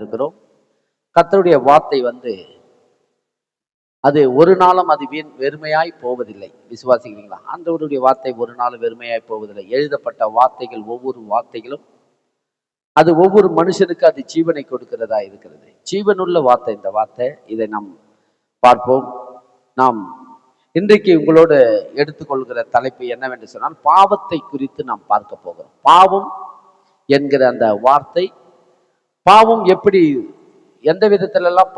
இருக்கிறோம். கர்த்தருடைய வார்த்தை அது ஒரு நாளும் அது வெறுமையாய் போவதில்லை. விசுவாசிக்கிறீங்களா? ஆண்டவருடைய வார்த்தை ஒரு நாளும் வெறுமையாய் போவதில்லை. எழுதப்பட்ட வார்த்தைகள் ஒவ்வொரு வார்த்தைகளும் அது ஒவ்வொரு மனுஷனுக்கு அது ஜீவனை கொடுக்கிறதா இருக்கிறது. ஜீவனுள்ள வார்த்தை இந்த வார்த்தை. இதை நாம் பார்ப்போம். நாம் இன்றைக்கு உங்களோடு எடுத்துக்கொள்கிற தலைப்பு என்னவென்று சொன்னால், பாவத்தை குறித்து நாம் பார்க்க போகிறோம். பாவம் என்கிற அந்த வார்த்தை, பாவம் எப்படி, எந்த விதத்திலெல்லாம்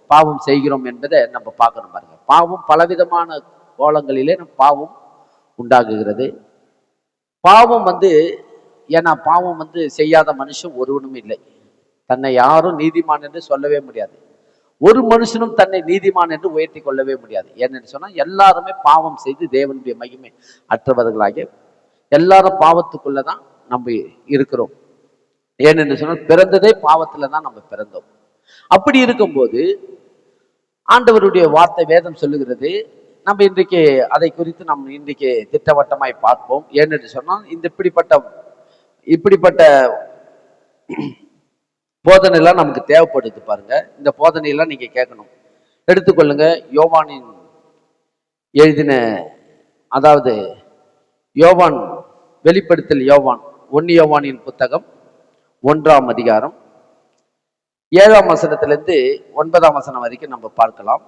பாவம் செய்கிறோம் என்பதை நம்ம பார்க்கணும். பாருங்க, பாவம் பலவிதமான கோலங்களிலே பாவம் உண்டாகுகிறது. பாவம் ஏன்னா பாவம் செய்யாத மனுஷன் ஒருவனும் இல்லை. தன்னை யாரும் நீதிமான் என்று சொல்லவே முடியாது. ஒரு மனுஷனும் தன்னை நீதிமான் என்று உயர்த்தி கொள்ளவே முடியாது. ஏன்னு சொன்னா எல்லாருமே பாவம் செய்து தேவனுடைய மகிமை அற்றவர்களாக எல்லாரும் பாவத்துக்குள்ளதான் நம்ம இருக்கிறோம். ஏனென்று சொன்னால் பிறந்ததே பாவத்துல தான் நம்ம பிறந்தோம். அப்படி இருக்கும்போது ஆண்டவருடைய வார்த்தை வேதம் சொல்லுகிறது. நம்ம இன்றைக்கு அதை குறித்து நம்ம இன்றைக்கு திட்டவட்டமாய் பார்ப்போம். ஏனென்று சொன்னால் இப்படிப்பட்ட போதனைலாம் நமக்கு தேவைப்படுது. பாருங்க, இந்த போதனையெல்லாம் நீங்க கேட்கணும். எடுத்துக்கொள்ளுங்க, யோவானின் எழுதின, அதாவது யோவான் வெளிப்படுத்தல், யோவான் 1 யோவானின் புத்தகம் 1ஆம் அதிகாரம் 7ஆம் வசனத்திலிருந்து 9ஆம் வசனம் வரைக்கும் நம்ம பார்க்கலாம்.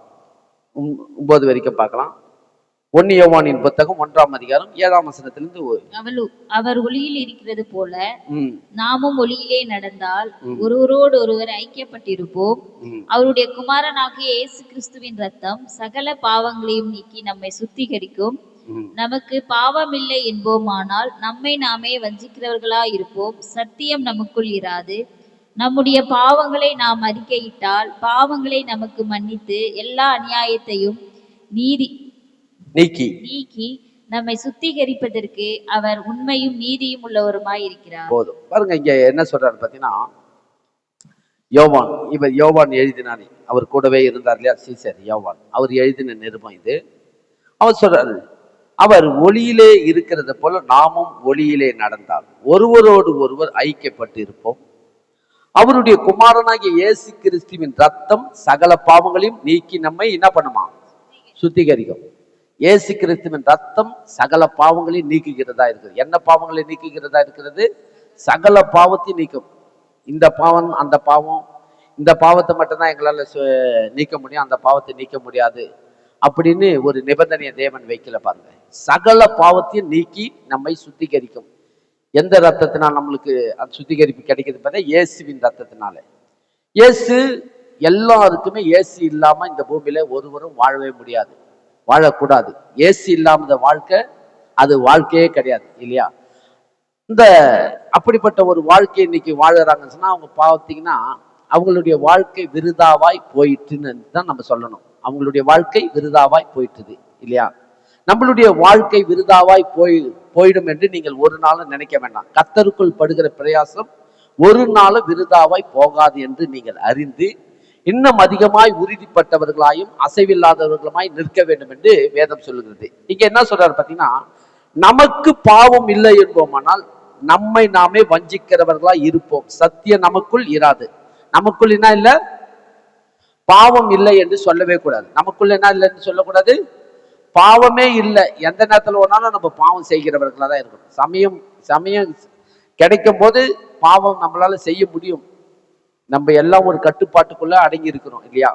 9 வரைக்கும் பார்க்கலாம். 1 யோவானின் புத்தகம் 1ஆம் அதிகாரம் 7ஆம் வசனத்திலிருந்து, அவர் ஒளியில் இருக்கிறது போல நாமும் ஒளியிலே நடந்தால் ஒருவரோடு ஒருவர் ஐக்கியப்பட்டிருப்போம். அவருடைய குமாரனாகிய இயேசு கிறிஸ்துவின் ரத்தம் சகல பாவங்களையும் நீக்கி நம்மை சுத்திகரிக்கும். நமக்கு பாவம் இல்லை என்போமானால் நம்மை நாமே வஞ்சிக்கிறவர்களா இருப்போம். சத்தியம் நமக்குள் இராது. நம்முடைய பாவங்களை நாம் அறிக்கையிட்டால் பாவங்களை நமக்கு மன்னித்து எல்லா அநியாயத்தையும் நீக்கி நம்மை சுத்திகரிப்பதற்கு அவர் உண்மையும் நீதியும் உள்ளவருமாய் இருக்கிறார். போதும். பாருங்க, இங்க என்ன சொல்றாரு பாத்தீங்கன்னா, யோவான் எழுதினானே, அவர் கூடவே இருந்தார் இல்லையா, சீசர் யோவான், அவர் எழுதின நிருபம் இது. அவர் சொல்றாரு, அவர் ஒளியிலே இருக்கிறது போல நாமும் ஒளியிலே நடந்தால் ஒருவரோடு ஒருவர் ஐக்கியப்பட்டு இருப்போம். அவருடைய குமாரனாகிய இயேசு கிறிஸ்துவின் ரத்தம் சகல பாவங்களையும் நீக்கி நம்மை என்ன பண்ணுமா? சுத்திகரிக்கும். இயேசு கிறிஸ்துவின் ரத்தம் சகல பாவங்களையும் நீக்குகிறதா இருக்கிறது. என்ன பாவங்களை நீக்குகிறதா இருக்கிறது? சகல பாவத்தையும் நீக்கும். இந்த பாவம் அந்த பாவம், இந்த பாவத்தை மட்டும்தான் எங்களால் நீக்க முடியும், அந்த பாவத்தை நீக்க முடியாது அப்படின்னு ஒரு நிபந்தனையை தேவன் வைக்கல. பாருங்க, சகல பாவத்தையும் நீக்கி நம்மை சுத்திகரிக்கும். எந்த ரத்தத்தினால் நம்மளுக்கு அந்த சுத்திகரிப்பு கிடைக்குது பார்த்தா, இயேசுவின் ரத்தத்தினால. இயேசு எல்லாருக்குமே, இயேசு இல்லாம இந்த பூமியில ஒருவரும் வாழவே முடியாது, வாழக்கூடாது. இயேசு இல்லாம வாழ்க்கை அது வாழ்க்கையே கிடையாது இல்லையா? அப்படிப்பட்ட ஒரு வாழ்க்கையை இன்னைக்கு வாழறாங்கன்னு சொன்னா, அவங்க பார்த்தீங்கன்னா அவங்களுடைய வாழ்க்கை விருதாவாய் போயிட்டுன்னு தான் நம்ம சொல்லணும். அவங்களுடைய வாழ்க்கை விருதாவாய் போயிட்டுது இல்லையா? நம்மளுடைய வாழ்க்கை விருதாவாய் போயிடும் என்று நீங்கள் ஒரு நாளும் நினைக்க வேண்டாம். கர்த்தருக்குள் படுகிற பிரயாசம் ஒரு நாளும் விருதாவாய் போகாது என்று நீங்கள் அறிந்து இன்னும் அதிகமாய் உறுதிப்பட்டவர்களாயும் அசைவில்லாதவர்களுமாய் நிற்க வேண்டும் என்று வேதம் சொல்லுகிறது. இங்க என்ன சொல்றாரு பாத்தீங்கன்னா, நமக்கு பாவம் இல்லை என்போமானால் நம்மை நாமே வஞ்சிக்கிறவர்களா இருப்போம். சத்தியம் நமக்குள் இராது. நமக்குள் என்ன இல்லை? பாவம் இல்லை என்று சொல்லவே கூடாது. நமக்குள்ள என்ன இல்லை என்று சொல்லக்கூடாது? பாவமே இல்லை. எந்த நேரத்தில் வேணாலும் நம்ம பாவம் செய்கிறவர்களா தான் இருக்கணும். சமயம் கிடைக்கும் போது பாவம் நம்மளால செய்ய முடியும். நம்ம எல்லாம் ஒரு கட்டுப்பாட்டுக்குள்ள அடங்கி இருக்கிறோம் இல்லையா?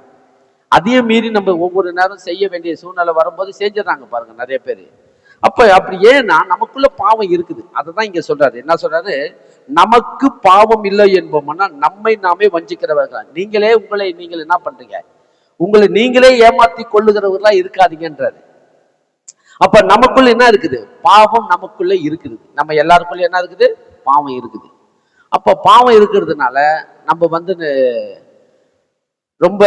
அதையும் மீறி நம்ம ஒவ்வொரு நேரம் செய்ய வேண்டிய சூழ்நிலை வரும்போது செஞ்சிடறாங்க பாருங்க நிறைய பேர். அப்படி ஏன்னா நமக்குள்ள பாவம் இருக்குது. அதை தான் இங்க சொல்றாரு. என்ன சொல்றாரு? நமக்கு பாவம் இல்லை என்போம்னா நம்மை நாமே வஞ்சிக்கிறவர்களா. உங்களை நீங்கள் என்ன பண்றீங்க? உங்களை நீங்களே ஏமாத்தி கொள்ளுகிறவர்களா இருக்காதீங்கன்றாரு. அப்ப நமக்குள்ள என்ன இருக்குது? பாவம் நமக்குள்ள இருக்குது. நம்ம எல்லாருக்குள்ள என்ன இருக்குது? பாவம் இருக்குது. அப்ப பாவம் இருக்கிறதுனால நம்ம ரொம்ப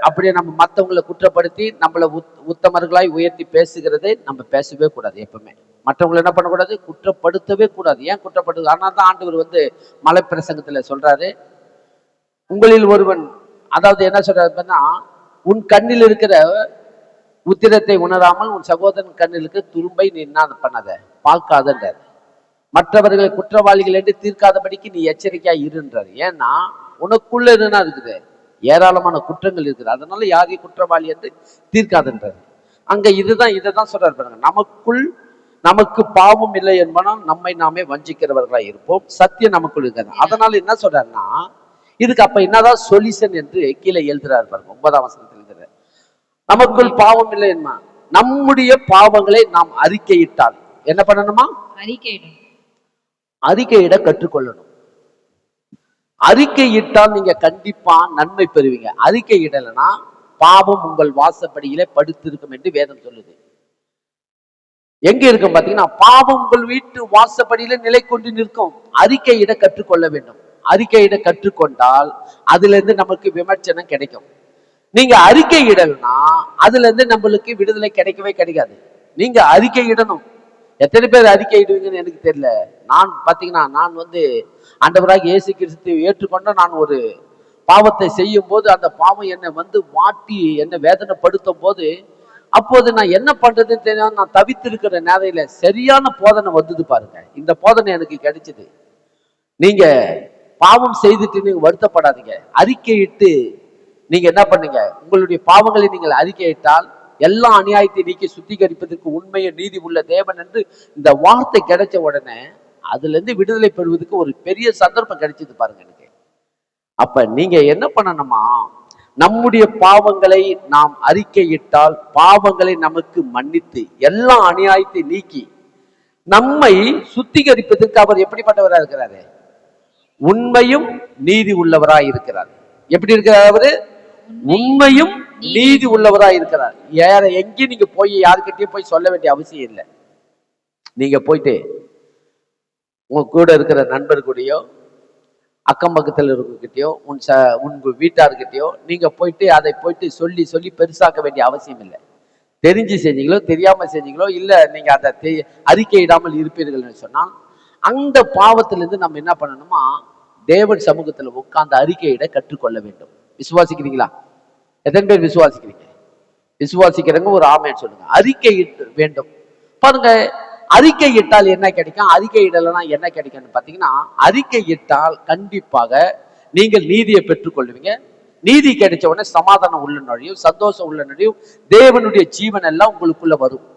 அப்படியே நம்ம மற்றவங்களை குற்றப்படுத்தி நம்மளை உத்தமர்களாய் உயர்த்தி பேசுகிறதை நம்ம பேசவே கூடாது. எப்பவுமே மற்றவங்களை என்ன பண்ணக்கூடாது? குற்றப்படுத்தவே கூடாது. ஏன் குற்றப்படுது? ஆனால் தான் ஆண்டவர் மலை பிரசங்கத்துல சொல்றாரு, உங்களில் ஒருவன், அதாவது என்ன சொல்றாருன்னா, உன் கண்ணில் இருக்கிற உத்திரத்தை உணராமல் உன் சகோதரன் கண்ணிலுக்கு துரும்பை நீ என்ன பண்ணாத, பார்க்காதன்றார். மற்றவர்களை குற்றவாளிகள் என்று தீர்க்காதபடிக்கு நீ எச்சரிக்கையா இருன்றார். ஏன்னா உனக்குள்ள என்ன இருக்குது? ஏராளமான குற்றங்கள் இருக்குது. அதனால யாரையும் குற்றவாளி என்று தீர்க்காதுன்றார். அங்க இதைதான் சொல்றாரு பாருங்க. நமக்கு பாவம் இல்லை என்பனால் நம்மை நாமே வஞ்சிக்கிறவர்களாக இருப்போம், சத்தியம் நமக்குள் இருக்காது. அதனால என்ன சொல்றாருன்னா, இதுக்கு அப்ப என்னதான் சொல்யூஷன் என்று கீழே எழுதுறாரு பாருங்க. 9ஆம் வசனத்தில் எழுதுறாரு, நமக்குள் பாவம் இல்லை என்பா, நம்முடைய பாவங்களை நாம் அறிக்கையிட்டால் என்ன பண்ணணுமா? அறிக்கையிட கற்றுக்கொள்ளணும். அறிக்கையிட்டால் நீங்க கண்டிப்பா நன்மை பெறுவீங்க. அறிக்கையிடலைன்னா பாவம் உங்கள் வாசப்படியிலே படுத்திருக்கும் என்று வேதம் சொல்லுது. எங்க இருக்கும் பாத்தீங்கன்னா, பாவம் உங்கள் வீட்டு வாசப்படியில நிலை கொண்டு நிற்கும். அறிக்கையிட கற்றுக்கொள்ள வேண்டும். அறிக்கையிட கற்றுக்கொண்டால் அதுல இருந்து நமக்கு விமர்சனம் கிடைக்கும். நீங்க அறிக்கையிடல்னா அதுல இருந்து நம்மளுக்கு விடுதலை கிடைக்கவே கிடைக்காது. நீங்க அறிக்கையிடணும். எத்தனை பேர் அறிக்கையிடுவீங்கன்னு எனக்கு தெரியல. நான் பாத்தீங்கன்னா, நான் ஆண்டவராக இயேசு கிறிஸ்துவை ஏற்றுக்கொண்ட நான் ஒரு பாவத்தை செய்யும் போது அந்த பாவம் என்னை வாட்டி என்னை வேதனைப்படுத்தும் போது, அப்போது நான் என்ன பண்றதுன்னு தெரியாம நான் தவித்திருக்கிற நேரையில சரியான போதனை வந்தது பாருங்க. இந்த போதனை எனக்கு கிடைச்சது. நீங்க பாவம் செய்துட்டு நீங்க வருத்தப்படாதீங்க. அறிக்கையிட்டு நீங்க என்ன பண்ணுங்க, உங்களுடைய பாவங்களை நீங்கள் அறிக்கையிட்டால் எல்லா அநியாயத்தை நீக்கி சுத்திகரிப்பதற்கு உண்மையை நீதி உள்ள தேவன் என்று இந்த வார்த்தை கிடைச்ச உடனே அதுல இருந்து விடுதலை பெறுவதற்கு ஒரு பெரிய சந்தர்ப்பம் கிடைச்சது பாருங்க எனக்கு. அப்ப நீங்க என்ன பண்ணணுமா, நம்முடைய பாவங்களை நாம் அறிக்கையிட்டால் பாவங்களை நமக்கு மன்னித்து எல்லா அநியாயத்தை நீக்கி நம்மை சுத்திகரிப்பதற்கு அவர் எப்படிப்பட்டவராக இருக்கிறாரு? உண்மையும் நீதி உள்ளவராய் இருக்கிறார். எப்படி இருக்கிறார் அவரு? உண்மையும் நீதி உள்ளவராய் இருக்கிறார். வேற எங்கேயும் நீங்க போய் யாருக்கிட்டையும் போய் சொல்ல வேண்டிய அவசியம் இல்லை. நீங்க போயிட்டு உங்க கூட இருக்கிற நண்பர்கிட்டயோ அக்கம் பக்கத்தில் இருக்கக்கிட்டயோ உங்க வீட்டார்கிட்டயோ நீங்க போயிட்டு அதை சொல்லி சொல்லி பெருசாக்க வேண்டிய அவசியம் இல்லை. தெரிஞ்சு செஞ்சீங்களோ தெரியாம செஞ்சீங்களோ இல்ல நீங்க அதை அறிக்கையிடாமல் இருப்பீர்கள் சொன்னா அந்த பாவத்திலிருந்து நம்ம என்ன பண்ணணுமா, தேவன் சமூகத்துல உட்கார்ந்து அறிக்கையிட கற்றுக்கொள்ள வேண்டும். விசுவாசிக்கிறீங்களா? எத்தனை பேர் விசுவாசிக்கிறீங்க? விசுவாசிக்கிறவங்க ஒரு ஆமேன்னு சொல்லுங்க. அறிக்கையிட வேண்டும். பாருங்க, அறிக்கையிட்டால் என்ன கிடைக்கும், அறிக்கையிடலைன்னா என்ன கிடைக்கும்னு பாத்தீங்கன்னா, அறிக்கையிட்டால் கண்டிப்பாக நீங்கள் நீதியை பெற்றுக்கொள்வீங்க. நீதி கிடைச்ச உடனே சமாதானம் உள்ள நுழையும், சந்தோஷம் உள்ள நுழையும், தேவனுடைய ஜீவன் எல்லாம் உங்களுக்குள்ள வரும்.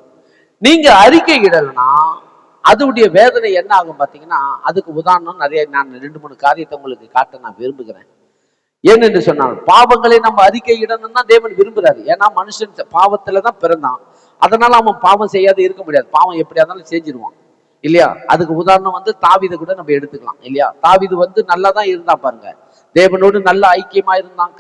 நீங்க அறிக்கையிடலைன்னா அதனுடைய வேதனை என்ன ஆகும் பாத்தீங்கன்னா, அதுக்கு உதாரணம் நிறைய நான் 2-3 காரியத்தை உங்களுக்கு காட்ட நான் விரும்புகிறேன். ஏனென்று சொன்னால், பாவங்களை நம்ம அறிக்கையிடணும் தான் தேவன் விரும்புறாரு. ஏன்னா மனுஷன் பாவத்துலதான் பிறந்தான். அதனால அவன் பாவம் செய்யாத இருக்க முடியாது. பாவம் எப்படியா இருந்தாலும் செஞ்சிருவான் இல்லையா? அதுக்கு உதாரணம் தாவீதை கூட நம்ம எடுத்துக்கலாம் இல்லையா? தாவீது நல்லா தான் இருந்தா பாருங்க. தேவனோடு நல்ல ஐக்கியமா இருந்தான்.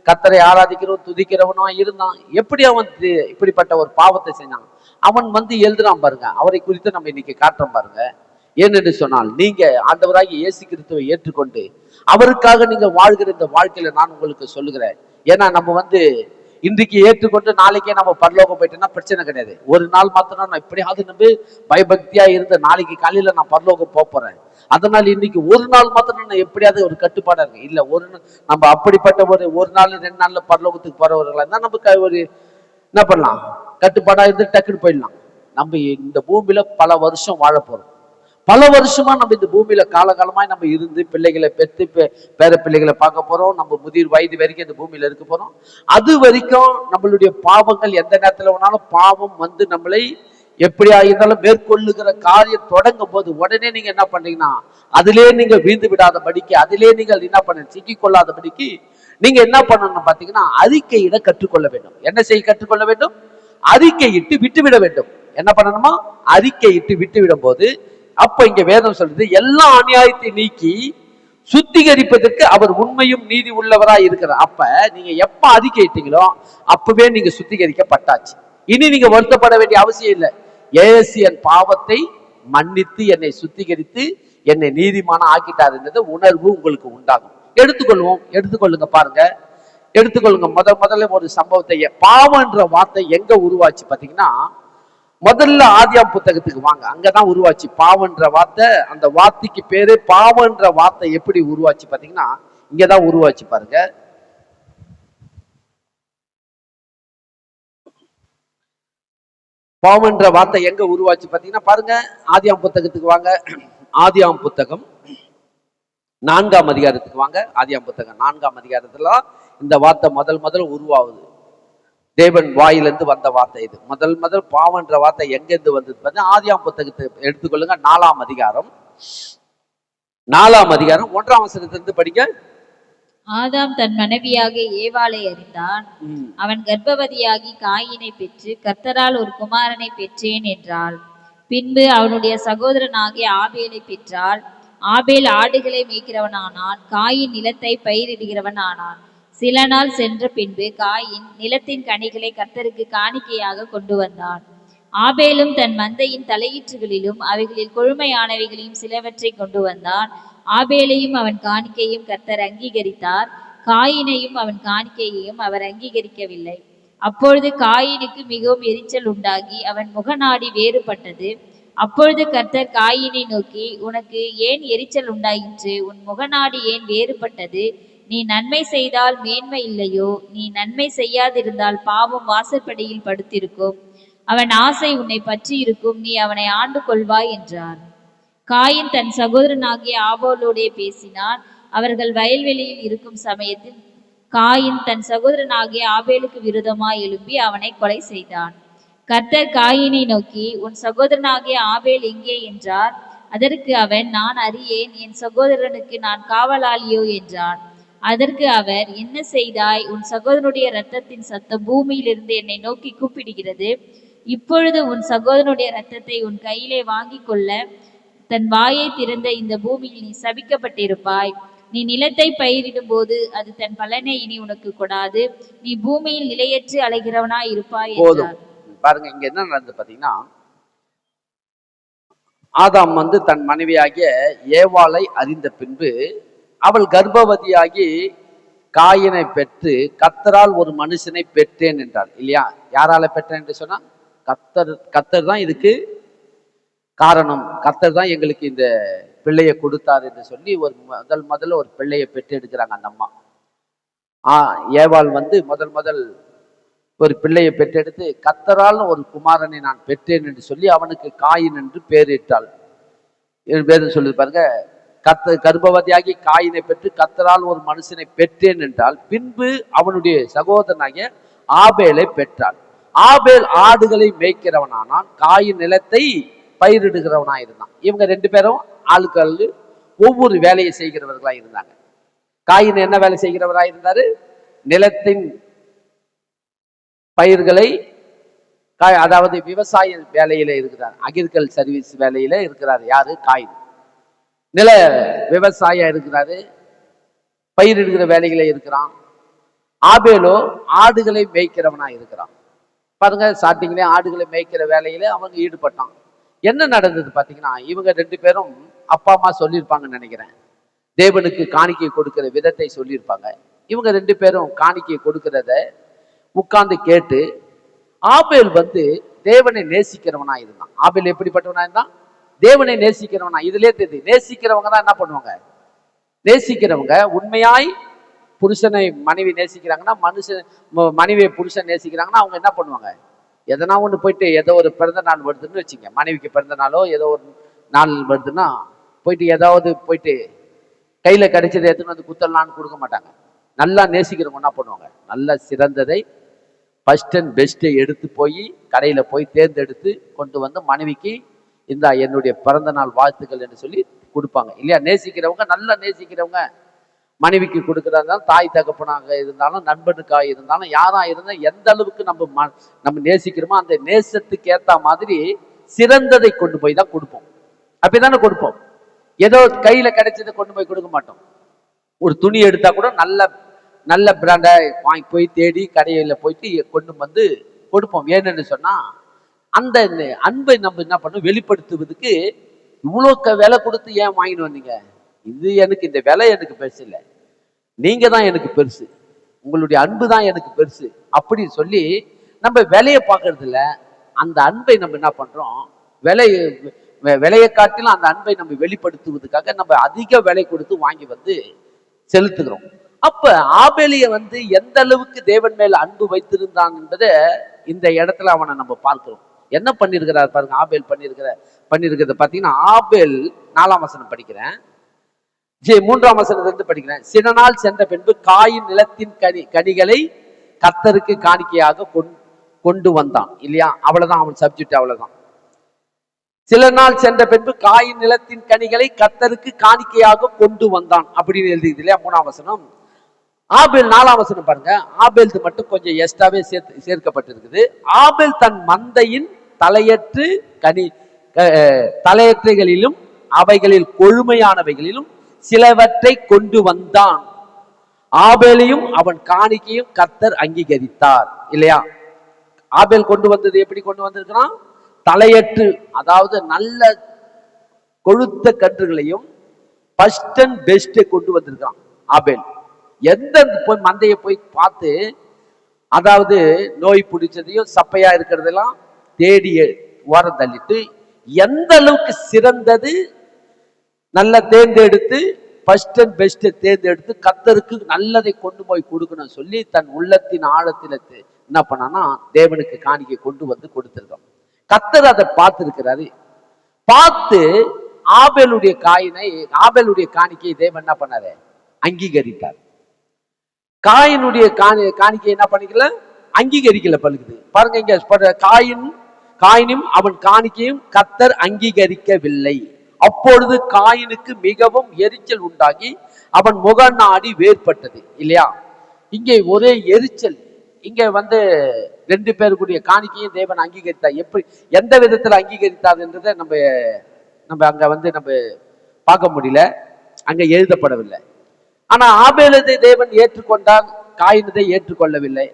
கத்தரை ஆராதிக்கிறவன் துதிக்கிறவனும் இருந்தான். எப்படி அவன் இப்படிப்பட்ட ஒரு பாவத்தை செஞ்சான்? அவன் எழுதுறான் பாருங்க. அவரை குறித்து நம்ம இன்னைக்கு காட்டுறோம் பாருங்க. ஏனென்று சொன்னால், நீங்க ஆண்டவராகி இயேசு கிறிஸ்துவை ஏற்றுக்கொண்டு அவருக்காக நீங்க வாழ்கிற இந்த வாழ்க்கையில நான் உங்களுக்கு சொல்லுகிறேன். ஏன்னா நம்ம இன்றைக்கு ஏற்றுக்கொண்டு நாளைக்கே நம்ம பரலோகம் போயிட்டோம்னா பிரச்சனை கிடையாது. ஒரு நாள் மாத்திரம் நான் இப்படியாவது நம்ம பயபக்தியா இருந்த நாளைக்கு காலையில நான் பரலோகம் போறேன். அதனால இன்னைக்கு ஒரு நாள் மாத்திரம் நான் எப்படியாவது ஒரு கட்டுப்பாடா இருக்கு இல்ல. நம்ம அப்படிப்பட்ட ஒரு நாள் 2 நாள்ல பரலோகத்துக்கு போறவர்களா இருந்தா நமக்கு ஒரு என்ன பண்ணலாம், கட்டுப்பாடா இருந்து டக்குன்னு போயிடலாம். நம்ம இந்த பூமியில பல வருஷம் வாழ போறோம். பல வருஷமா நம்ம இந்த பூமியில காலகாலமாய் நம்ம இருந்து பிள்ளைகளை பெற்று பேர பிள்ளைகளை பார்க்க போறோம். நம்ம முதிர் வயது வரைக்கும் இந்த பூமியில இருக்க போறோம். அது வரைக்கும் நம்மளுடைய பாவங்கள் எந்த நேரத்துல வேணாலும் பாவம் நம்மளை எப்படியா இருந்தாலும் மேற்கொள்ளுகிற காரியம் தொடங்கும் போது உடனே நீங்க என்ன பண்றீங்கன்னா, அதிலே நீங்க வீழ்ந்து விடாதபடிக்கு, அதிலே நீங்கள் என்ன பண்ண சிக்கிக் கொள்ளாதபடிக்கு நீங்க என்ன பண்ணணும் பாத்தீங்கன்னா, அறிக்கையிட கற்றுக்கொள்ள வேண்டும். என்ன செய்ய கற்றுக்கொள்ள வேண்டும்? அறிக்கையிட்டு விட்டுவிட வேண்டும். என்ன பண்ணணுமா? அறிக்கையிட்டு விட்டுவிடும் போது அப்ப இங்க வேதம் சொல்றது, எல்லா அநியாயத்தை நீக்கி சுத்திகரிப்பதற்கு அவர் உண்மையும் நீதி உள்ளவராய் இருக்கிறார். அப்ப நீங்க எப்ப அறிக்கையிட்டீங்களோ அப்பவே நீங்க சுத்திகரிக்கப்பட்டாச்சு. இனி நீங்க வருத்தப்பட வேண்டிய அவசியம் இல்லை. இயேசு என் பாவத்தை மன்னித்து என்னை சுத்திகரித்து என்னை நீதிமான ஆக்கிட்டார் என்ற உணர்வு உங்களுக்கு உண்டாகும். எடுத்துக்கொள்ளுங்க பாருங்க. எடுத்துக்கொள்ளுங்க. முதல்ல ஒரு சம்பவத்தை, பாவம் என்ற வார்த்தை எங்க உருவாச்சு பாத்தீங்கன்னா, முதல்ல ஆதியாம் புத்தகத்துக்கு வாங்க. அங்கதான் உருவாச்சு பாவன்ற வார்த்தை. அந்த வார்த்தைக்கு பேரு பாவன்ற வார்த்தை எப்படி உருவாச்சு பாத்தீங்கன்னா, இங்கதான் உருவாச்சு பாருங்க. பாவன்ற வார்த்தை எங்க உருவாச்சு பாத்தீங்கன்னா பாருங்க, ஆதியாம் புத்தகத்துக்கு வாங்க. ஆதியாம் புத்தகம் 4ஆம் அதிகாரத்துக்கு வாங்க. ஆதியாகமம் புத்தகம் 4ஆம் அதிகாரத்துல இந்த வார்த்தை முதல் உருவாகுது. தேவன் வாயிலிருந்து வந்த வார்த்தை இது. முதல் பாவன்ற வார்த்தை எங்கிருந்து வந்தது பார்த்தீங்கன்னா ஆதியாகமம் புத்தகத்தை எடுத்துக்கொள்ளுங்க. 4ஆம் அதிகாரம் 1ஆம் வசனத்திலிருந்து படிங்க. ஆதாம் தன் மனைவியாக ஏவாளை அறிந்தான். அவன் கர்ப்பவதியாகி காயினை பெற்று கர்த்தரால் ஒரு குமாரனை பெற்றேன் என்றாள். பின்பு அவனுடைய சகோதரனாகிய ஆபேலை பெற்றாள். ஆபேல் ஆடுகளை மேய்க்கிறவனானான். காயின் நிலத்தை பயிரிடுகிறவன் ஆனான். சில நாள் சென்ற பின்பு காயின் நிலத்தின் கனிகளை கர்த்தருக்கு காணிக்கையாக கொண்டு வந்தான். ஆபேலும் தன் மந்தையின் தலையீற்றுகளிலும் அவைகளில் கொழுமையானவைகளையும் சிலவற்றை கொண்டு வந்தான். ஆபேலையும் அவன் காணிக்கையும் கர்த்தர் அங்கீகரித்தார். காயினையும் அவன் காணிக்கையையும் அவர் அங்கீகரிக்கவில்லை. அப்பொழுது காயினுக்கு மிகவும் எரிச்சல் உண்டாகி அவன் முகநாடி வேறுபட்டது. அப்பொழுது கர்த்தர் காயினை நோக்கி, உனக்கு ஏன் எரிச்சல் உண்டாயிற்று? உன் முகநாடி ஏன் வேறுபட்டது? நீ நன்மை செய்தால் மேன்மை இல்லையோ? நீ நன்மை செய்யாதிருந்தால் பாவம் வாசற்படியில் படுத்திருக்கும். அவன் ஆசை உன்னை பற்றி இருக்கும். நீ அவனை ஆண்டு கொள்வாய் என்றார். காயின் தன் சகோதரனாகிய ஆபேலோடே பேசினான். அவர்கள் வயல்வெளியில் இருக்கும் சமயத்தில் காயின் தன் சகோதரனாகிய ஆபேலுக்கு விரோதமாய் எழும்பி அவனை கொலை செய்தான். கர்த்தர் காயினை நோக்கி, உன் சகோதரனாகிய ஆபேல் எங்கே என்றார். அதற்கு அவன், நான் அறியேன், என் சகோதரனுக்கு நான் காவலாளியோ என்றான். அதற்கு அவர், என்ன செய்தாய்? உன் சகோதரனுடைய இரத்தத்தின் சத்தம் பூமியிலிருந்து என்னை நோக்கி கூப்பிடுகிறது. இப்பொழுது உன் சகோதரனுடைய இரத்தத்தை உன் கையிலே வாங்கி கொள்ள தன் வாயை திறந்த இந்த பூமியில் நீ சபிக்கப்பட்டிருப்பாய். நீ நிலத்தை பயிரிடும் போது அது தன் பலனை இனி உனக்கு கொடாது. நீ பூமியில் நிலையற்று அலைகிறவனாய் இருப்பாய் என்றார். பாருங்க, இங்க என்ன நடந்தது பாத்தீங்கன்னா, ஆதாம் தன் மனைவியாகிய ஏவாளை அறிந்த பின்பு அவள் கர்ப்பவதியாகி காயினை பெற்று கர்த்தரால் ஒரு மனுஷனை பெற்றேன் என்றாள். இல்லையா? யாரால பெற்றேன் என்று சொன்னா கர்த்தர் தான் இதுக்கு காரணம். கர்த்தர் தான் எங்களுக்கு இந்த பிள்ளையை கொடுத்தார் என்று சொல்லி ஒரு முதல்ல ஒரு பிள்ளையை பெற்று எடுக்கிறாங்க அந்த அம்மா. ஏவாள் முதல் ஒரு பிள்ளையை பெற்றெடுத்து கர்த்தரால் ஒரு குமாரனை நான் பெற்றேன் என்று சொல்லி அவனுக்கு காயின் என்று பெயரிட்டாள். வேதம் சொல்லி பாருங்க, கர்ப்பவதியாகி காயினை பெற்று கர்த்தரால் ஒரு மனுஷனை பெற்றேன் என்றால் பின்பு அவனுடைய சகோதரனாகிய ஆபேலை பெற்றாள். ஆபேல் ஆடுகளை மேய்க்கிறவனானான். காயின் நிலத்தை பயிரிடுகிறவனா இருந்தான். இவங்க 2 பேரும் ஆளுக்கள் ஒவ்வொரு வேலையை செய்கிறவர்களா இருந்தாங்க. காயின் என்ன வேலை செய்கிறவரா இருந்தாரு? நிலத்தின் பயிர்களை, அதாவது விவசாய வேலையில இருக்கிறார். அக்ரிகல்ச்சர் சர்வீஸ் வேலையில இருக்கிறார். யாரு? காயின். நில விவசாயம் இருக்கிறாரு, பயிரிடுகிற வேலைகளை இருக்கிறான். ஆபேலோ ஆடுகளை மேய்க்கிறவனா இருக்கிறான். பாருங்க, ஸ்டார்டிங்ல ஆடுகளை மேய்க்கிற வேலையில அவங்க ஈடுபட்டான். என்ன நடந்தது பாத்தீங்கன்னா, இவங்க 2 பேரும் அப்பா அம்மா சொல்லியிருப்பாங்கன்னு நினைக்கிறேன். தேவனுக்கு காணிக்கை கொடுக்கிற விதத்தை சொல்லியிருப்பாங்க. இவங்க 2 பேரும் காணிக்கை கொடுக்கிறத உட்கார்ந்து கேட்டு, ஆபேல் தேவனை நேசிக்கிறவனா இருந்தான். ஆபேல் எப்படிப்பட்டவனா இருந்தான்? தேவனை நேசிக்கிறவனா. இதுலயே தெரியுது, நேசிக்கிறவங்க தான் என்ன பண்ணுவாங்க? நேசிக்கிறவங்க உண்மையாய் புருஷனை மனைவி நேசிக்கிறாங்கன்னா, மனைவியை புருஷன் நேசிக்கிறாங்கன்னா அவங்க என்ன பண்ணுவாங்க? எதனா ஒன்று போயிட்டு, ஏதோ ஒரு பிறந்த நாள் வருதுன்னு வச்சுங்க, மனைவிக்கு பிறந்த நாளோ ஏதோ ஒரு நாள் வருதுன்னா போயிட்டு ஏதாவது போயிட்டு கையில கிடைச்சதை எடுத்துன்னு குத்தலான்னு கொடுக்க மாட்டாங்க. நல்லா நேசிக்கிறவங்க என்ன பண்ணுவாங்க? நல்லா சிறந்ததை ஃபர்ஸ்ட் அண்ட் பெஸ்ட்டை எடுத்து போய் கடையில போய் தேர்ந்தெடுத்து கொண்டு மனைவிக்கு இந்த என்னுடைய பிறந்த நாள் வாழ்த்துக்கள் என்று சொல்லி கொடுப்பாங்க. இல்லையா? நேசிக்கிறவங்க, நல்லா நேசிக்கிறவங்க மனைவிக்கு கொடுக்கறதா, தாய் தகப்பனாக இருந்தாலும் நண்பனுக்காக இருந்தாலும் யாரா இருந்தாலும் எந்த அளவுக்கு நம்ம நேசிக்கிறோமோ அந்த நேசத்துக்கு ஏத்த மாதிரி சிறந்ததை கொண்டு போய் தான் கொடுப்போம். அப்படித்தானே கொடுப்போம். ஏதோ கையில கிடைச்சதை கொண்டு போய் கொடுக்க மாட்டோம். ஒரு துணி எடுத்தா கூட நல்ல நல்ல பிராண்டா வாங்கி போய் தேடி கடையில போயிட்டு கொண்டு கொடுப்போம். ஏன்னு சொன்னா அந்த அன்பை நம்ம என்ன பண்ணோம்? வெளிப்படுத்துவதற்கு இவ்வளோ விலை கொடுத்து ஏன் வாங்கிட்டு வந்தீங்க? இது எனக்கு, இந்த விலை எனக்கு பெருசு இல்லை, நீங்க தான் எனக்கு பெருசு, உங்களுடைய அன்பு தான் எனக்கு பெருசு அப்படின்னு சொல்லி நம்ம விலையை பார்க்கறது இல்ல. அந்த அன்பை நம்ம என்ன பண்றோம்? விலையை காட்டிலும் அந்த அன்பை நம்ம வெளிப்படுத்துவதற்காக நம்ம அதிக விலை கொடுத்து வாங்கி செலுத்துகிறோம். அப்ப ஆபேலிய எந்த அளவுக்கு தேவன் மேல் அன்பு வைத்திருந்தான் என்பதை இந்த இடத்துல அவனை நம்ம பார்க்கிறோம். என்ன பண்ணிருக்கிறார் பாருங்க. ஆபேல் பண்ணிருக்கிறத பாத்தீங்கன்னா, ஆபேல் 4ஆம் வசனம் படிக்கிறேன். 3ஆம் வசனத்திலிருந்து படிக்கிறேன். சில நாள் சென்ற பின்பு காயின் நிலத்தின் கனிகளை கர்த்தருக்கு காணிக்கையாக கொண்டு வந்தான். இல்லையா? அவ்வளவுதான் அவன் சப்ஜெக்ட், அவ்வளவுதான். சில நாள் சென்ற பின்பு காயின் நிலத்தின் கனிகளை கர்த்தருக்கு காணிக்கையாக கொண்டு வந்தான் அப்படின்னு எழுதியது இல்லையா? 3ஆம் வசனம். ஆபேல் 4ஆம் வசனம் பாருங்க. ஆபேல் மட்டும் கொஞ்சம் எக்ஸ்ட்ராவே சேர்க்கப்பட்டிருக்குது. ஆபேல் தன் மந்தையின் தலையற்றைகளிலும் அவைகளில் கொழுமையானவைகளிலும் சிலவற்றை கொண்டு வந்தான். ஆபேலையும் அவன் காணிக்கையும் கர்த்தர் அங்கீகரித்தார். இல்லையா? ஆபேல் கொண்டு வந்தது எப்படி கொண்டு வந்திருக்கிறான்? தலையற்று, அதாவது நல்ல கொழுத்த கன்றுகளையும் ஃபர்ஸ்ட் அண்ட் பெஸ்ட் கொண்டு வந்திருக்கான் ஆபேல். எந்த போய் மந்தையை போய் பார்த்து, அதாவது நோய் பிடிச்சதையும் சப்பையா இருக்கிறதெல்லாம் தேடி ஓரம் தள்ளிட்டு எந்த அளவுக்கு சிறந்தது நல்ல தேர்ந்தெடுத்து ஃபர்ஸ்ட் அண்ட் பெஸ்ட் தேர்ந்தெடுத்து கர்த்தருக்கு நல்லதை கொண்டு போய் கொடுக்கணும் சொல்லி தன் உள்ளத்தின் ஆழத்தில் என்ன பண்ணான்னா தேவனுக்கு காணிக்கை கொண்டு வந்து கொடுத்திருக்கோம். கர்த்தர் அதை பார்த்திருக்கிறாரு. பார்த்து ஆபேலுடைய காணிக்கை தேவன் என்ன பண்ணாரு? அங்கீகரித்தார். காயினுடைய காணிக்கை என்ன பண்ணிக்கல? அங்கீகரிக்கல. பழுகுது பாருங்க இங்க. காயினும் அவன் காணிக்கையும் கர்த்தர் அங்கீகரிக்கவில்லை. அப்பொழுது காயினுக்கு மிகவும் எரிச்சல் உண்டாகி அவன் முகநாடி வேறுபட்டது. இல்லையா? இங்கே ஒரே எரிச்சல். இங்க ரெண்டு பேருக்குரிய காணிக்கையும் தேவன் அங்கீகரித்தார். எப்படி, எந்த விதத்துல அங்கீகரித்தார் என்றதை நம்ம அங்க நம்ம பார்க்க முடியல, அங்க எழுதப்படவில்லை. ஆனா ஆபேலதை தேவன் ஏற்றுக்கொண்டார், காயினதை ஏற்றுக்கொள்ளவில்லை.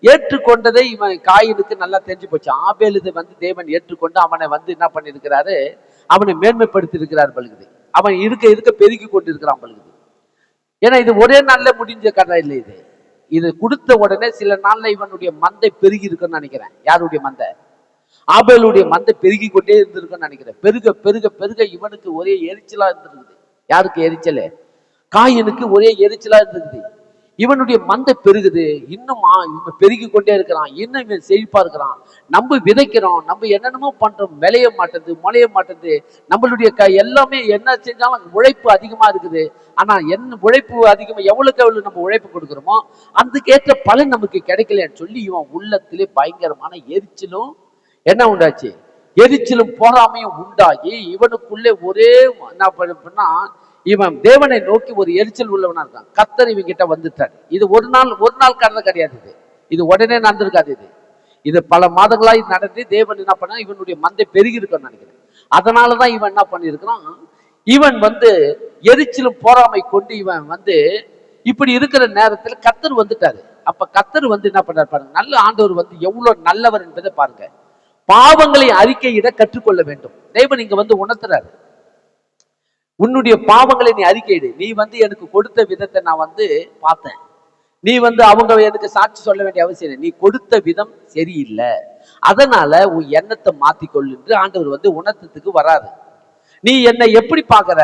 ஏற்றுக்கொண்டதை இவன் காயினுக்கு நல்லா தெரிஞ்சு போச்சு. ஆபேலதை தேவன் ஏற்றுக்கொண்டு அவனை என்ன பண்ணிருக்கிறாரு? அவனை மேன்மைப்படுத்தி இருக்கிறார் பழுகுது. அவன் இருக்க பெருகி கொண்டு இருக்கிறான் பழுகுது. ஏன்னா இது ஒரே நாள்ல முடிஞ்ச கதை இல்லை. இது கொடுத்த உடனே சில நாள்ல இவனுடைய மந்தை பெருகி இருக்குன்னு நினைக்கிறேன். யாருடைய மந்தை? ஆபேலுடைய மந்தை பெருகி கொண்டே இருந்திருக்குன்னு நினைக்கிறேன். பெருக பெருக பெருக இவனுக்கு ஒரே எரிச்சலா இருந்திருக்குது. யாருக்கு எரிச்சல்? காயினுக்கு ஒரே எரிச்சலா இருந்திருக்குது. இவனுடைய மந்தை பெருகுது. இன்னும் இவன் பெருகி கொண்டே இருக்கிறான். இன்னும் இவன் செழிப்பா இருக்கிறான். நம்ம விதைக்கிறோம், நம்ம என்னென்னமோ பண்றோம், விளைய மாட்டேது, முளைய மாட்டேது. நம்மளுடைய எல்லாமே என்ன செஞ்சாலும் உழைப்பு அதிகமா இருக்குது. ஆனா என்ன உழைப்பு அதிகமா, எவ்வளவுக்கு எவ்வளவு நம்ம உழைப்பு கொடுக்குறோமோ அதுக்கேற்ற பலன் நமக்கு கிடைக்கலன்னு சொல்லி இவன் உள்ளத்திலே பயங்கரமான எரிச்சலும் என்ன உண்டாச்சு? எரிச்சலும் பொறாமையும் உண்டாகி இவனுக்குள்ளே ஒரே என்ன பண்ணா, இவன் தேவனை நோக்கி ஒரு எரிச்சல் உள்ளவனா இருக்கான். கர்த்தர் இவன் கிட்ட வந்துட்டார். இது ஒரு நாள் கதை கிடையாது. இது உடனே நடந்திருக்காது. இது பல மாதங்களாய் நடந்து தேவன் என்ன பண்ணா, இவனுடைய மந்தை பெருகி இருக்குன்னு நினைக்கிறேன். அதனாலதான் இவன் என்ன பண்ணிருக்கிறான்? இவன் எரிச்சலும் பொறாமை கொண்டு இவன் இப்படி இருக்கிற நேரத்தில் கர்த்தர் வந்துட்டாரு. அப்ப கர்த்தர் என்ன பண்ணார் பாருங்க. நல்ல ஆண்டவர் எவ்வளவு நல்லவர் என்பதை பாருங்க. பாவங்களை அறிக்கையிட கற்றுக்கொள்ள வேண்டும். தேவன் இங்க உணர்த்துறாரு. உன்னுடைய பாவங்களை நீ அறிக்கையிடு. நீ எனக்கு கொடுத்த விதத்தை நான் பார்த்தேன். நீ அவங்க எனக்கு சாட்சி சொல்ல வேண்டிய அவசியம் இல்லை. நீ கொடுத்த விதம் சரியில்லை, அதனால உன் எண்ணத்தை மாத்திக்கொள்ளு என்று ஆண்டவர் உணர்த்தத்துக்கு வராது. நீ என்னை எப்படி பாக்குற?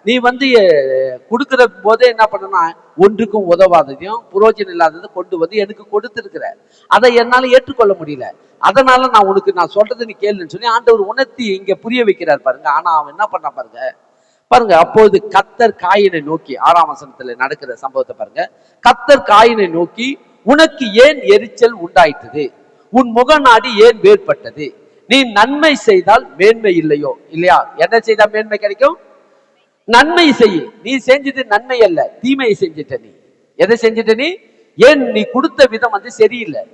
நீ கொடுக்கிற போதே என்ன பண்ணனா, ஒன்றுக்கும் உதவாததையும் புரோஜனம் இல்லாததை கொண்டு எனக்கு கொடுத்திருக்கிற. அதை என்னால ஏற்றுக்கொள்ள முடியல. அதனால நான் சொல்றதை நீ கேளுன்னு சொல்லி ஆண்டவர் உணர்த்தி இங்க புரிய வைக்கிறார் பாருங்க. ஆனா அவன் என்ன பண்ண பாருங்க. அப்போது கர்த்தர் காயினை நோக்கி, 6ஆம் வசனத்துல நடக்கிற சம்பவத்தை பாருங்க. கர்த்தர் காயினை நோக்கி, உனக்கு ஏன் எரிச்சல் உண்டாயிட்டது? உன் முகநாடி ஏன் வேறுபட்டது? நீ நன்மை செய்தால் மேன்மை இல்லையோ? இல்லையா? என்ன செய்தால் மேன்மை கிடைக்கும்? நன்மை செய். நீ செஞ்சது நன்மை அல்ல, தீமையை செஞ்சிட்ட. நீ எதை செஞ்சிட்ட? ஏன் நீ கொடுத்த விதம் சரியில்லை.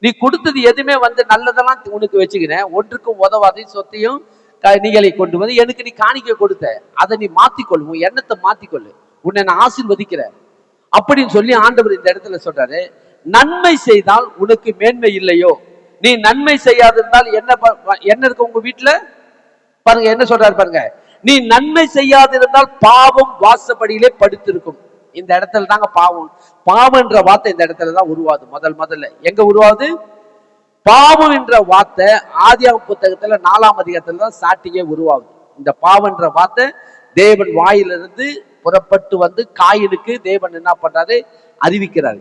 நீ கொடுத்தது எதுவுமே நல்லதெல்லாம் உனக்கு வச்சுக்கிறேன். ஒன்றுக்கும் உதவாத சொத்தையும் நீங்களை கொண்டு எனக்கு நீ காணிக்க கொடுத்த. அதை நீ மாத்திக்கொள்ளு, உன் எண்ணத்தை மாத்திக்கொள்ளு, உன்னை நான் ஆசீர்வதிக்கிறேன் அப்படின்னு சொல்லி ஆண்டவர் இந்த இடத்துல சொல்றாரு. நன்மை செய்தால் உனக்கு மேன்மை இல்லையோ? நீ நன்மை செய்யாதிருந்தால் என்ன இருக்கு உங்க வீட்டுல? பாருங்க என்ன சொல்றாரு பாருங்க. நீ நன்மை செய்யாதிருந்தால் பாவம் வாசப்படியிலே படுத்திருக்கும். இந்த இடத்துல தாங்க பாவம் என்ற வார்த்தை இந்த இடத்துலதான் உருவாது. முதல்ல எங்க உருவாது? பாவம் என்ற வார்த்தை ஆதியாகம புத்தகத்துல 4ஆம் அதிகாரத்துல தான் சாட்டியே உருவாகுது. இந்த பாவம் என்ற வார்த்தை தேவன் வாயிலிருந்து புறப்பட்டு காயினுக்கு தேவன் என்ன பண்றாரு? அறிவிக்கிறாரு.